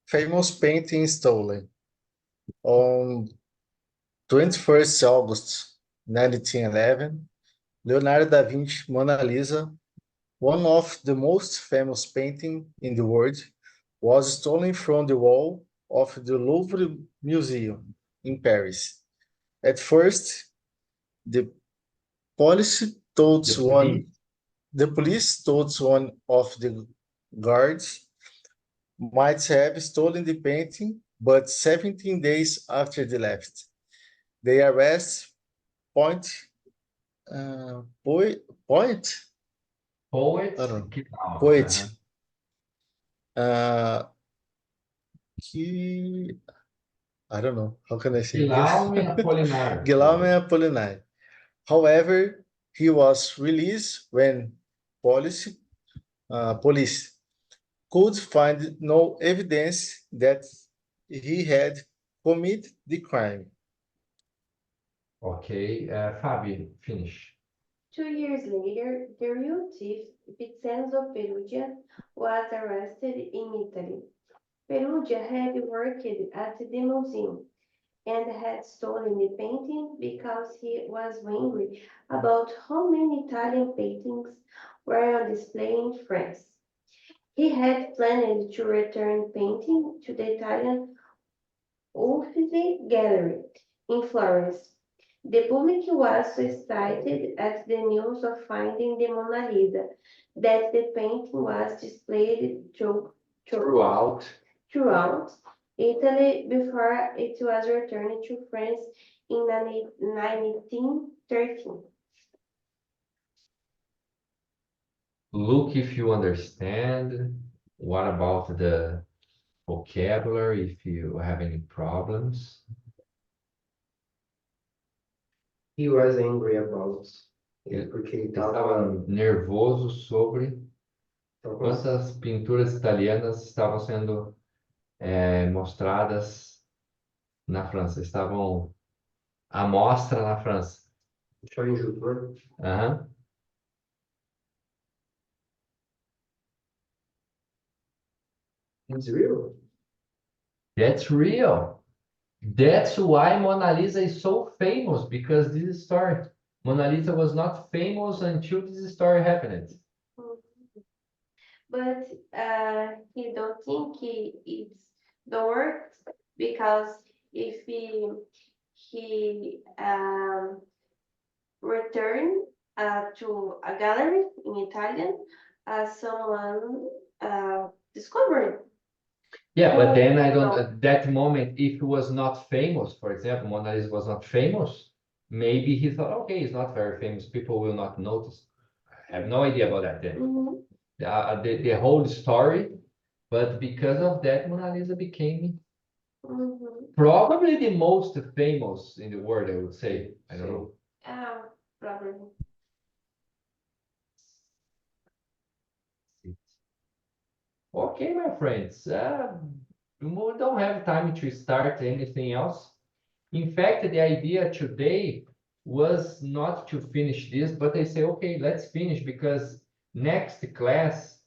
Speaker 4: Famous painting stolen. On 21st August 1911, Leonardo da Vinci Mona Lisa, one of the most famous paintings in the world, was stolen from the wall of the Louvre Museum in Paris. At first, the police told one of the guards might have stolen the painting, but 17 days after they left, they arrest Poet. I don't know. Poet. I don't know. How can I say
Speaker 1: Guillaume
Speaker 4: this?
Speaker 1: Apollinaire.
Speaker 4: Guillaume Apollinaire. However, he was released when police could find no evidence that he had committed the crime.
Speaker 1: Okay, Fabi, finish.
Speaker 2: 2 years later, the real thief, Vincenzo Perugia, was arrested in Italy. Perugia had worked at the museum and had stolen the painting because he was angry about how many Italian paintings were on display in France. He had planned to return painting to the Italian Uffizi Gallery in Florence. The public was so excited at the news of finding the Mona Lisa that the painting was displayed throughout Italy before it was returned to France in 1913.
Speaker 1: Look if you understand. What about the vocabulary, if you have any problems?
Speaker 3: He was angry about porque
Speaker 1: Ele estava nervoso sobre quantas pinturas italianas estavam sendo mostradas na França. Estavam à mostra na França.
Speaker 3: Showing you.
Speaker 1: Aham.
Speaker 3: It's real.
Speaker 1: That's real. That's why Mona Lisa is so famous, because this story. Mona Lisa was not famous until this story happened.
Speaker 2: But he don't think it's the work, because if he return to a gallery in Italian, someone discovered.
Speaker 1: Yeah, but then I don't, at that moment, if he was not famous, for example, Mona Lisa was not famous, maybe he thought, okay, he's not very famous, people will not notice. I have no idea about that then.
Speaker 2: Mm-hmm.
Speaker 1: The whole story, but because of that, Mona Lisa became probably the most famous in the world, I would say. I don't know.
Speaker 2: Probably.
Speaker 1: Okay, my friends, we don't have time to start anything else. In fact, the idea today was not to finish this, but I say, okay, let's finish, because next class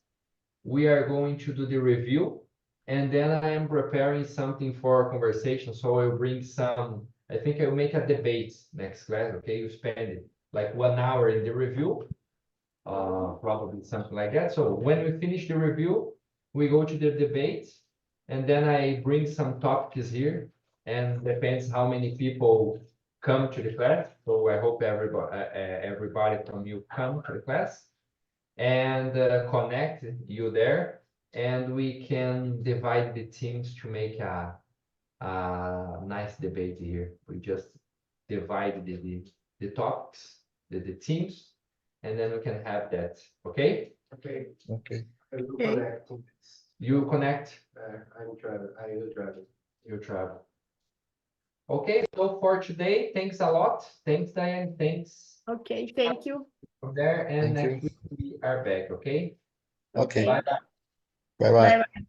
Speaker 1: we are going to do the review, and then I am preparing something for conversation. So I'll bring some, I think I'll make a debate next class, okay? You spend like 1 hour in the review, probably something like that. So when we finish the review, we go to the debate, and then I bring some topics here, and depends how many people come to the class. So I hope everybody from you come to the class, and connect you there, and we can divide the teams to make a nice debate here. We just divide the topics, the teams, and then we can have that. Okay?
Speaker 3: Okay.
Speaker 4: Okay.
Speaker 3: I will connect.
Speaker 1: You connect?
Speaker 3: I will travel.
Speaker 1: You travel. Okay, so for today, thanks a lot. Thanks, Diane. Thanks.
Speaker 5: Okay, thank you.
Speaker 1: From there, and
Speaker 4: Thank
Speaker 1: next week we are back, okay?
Speaker 4: Okay.
Speaker 1: Bye-bye.
Speaker 4: Bye-bye.
Speaker 5: Bye-bye.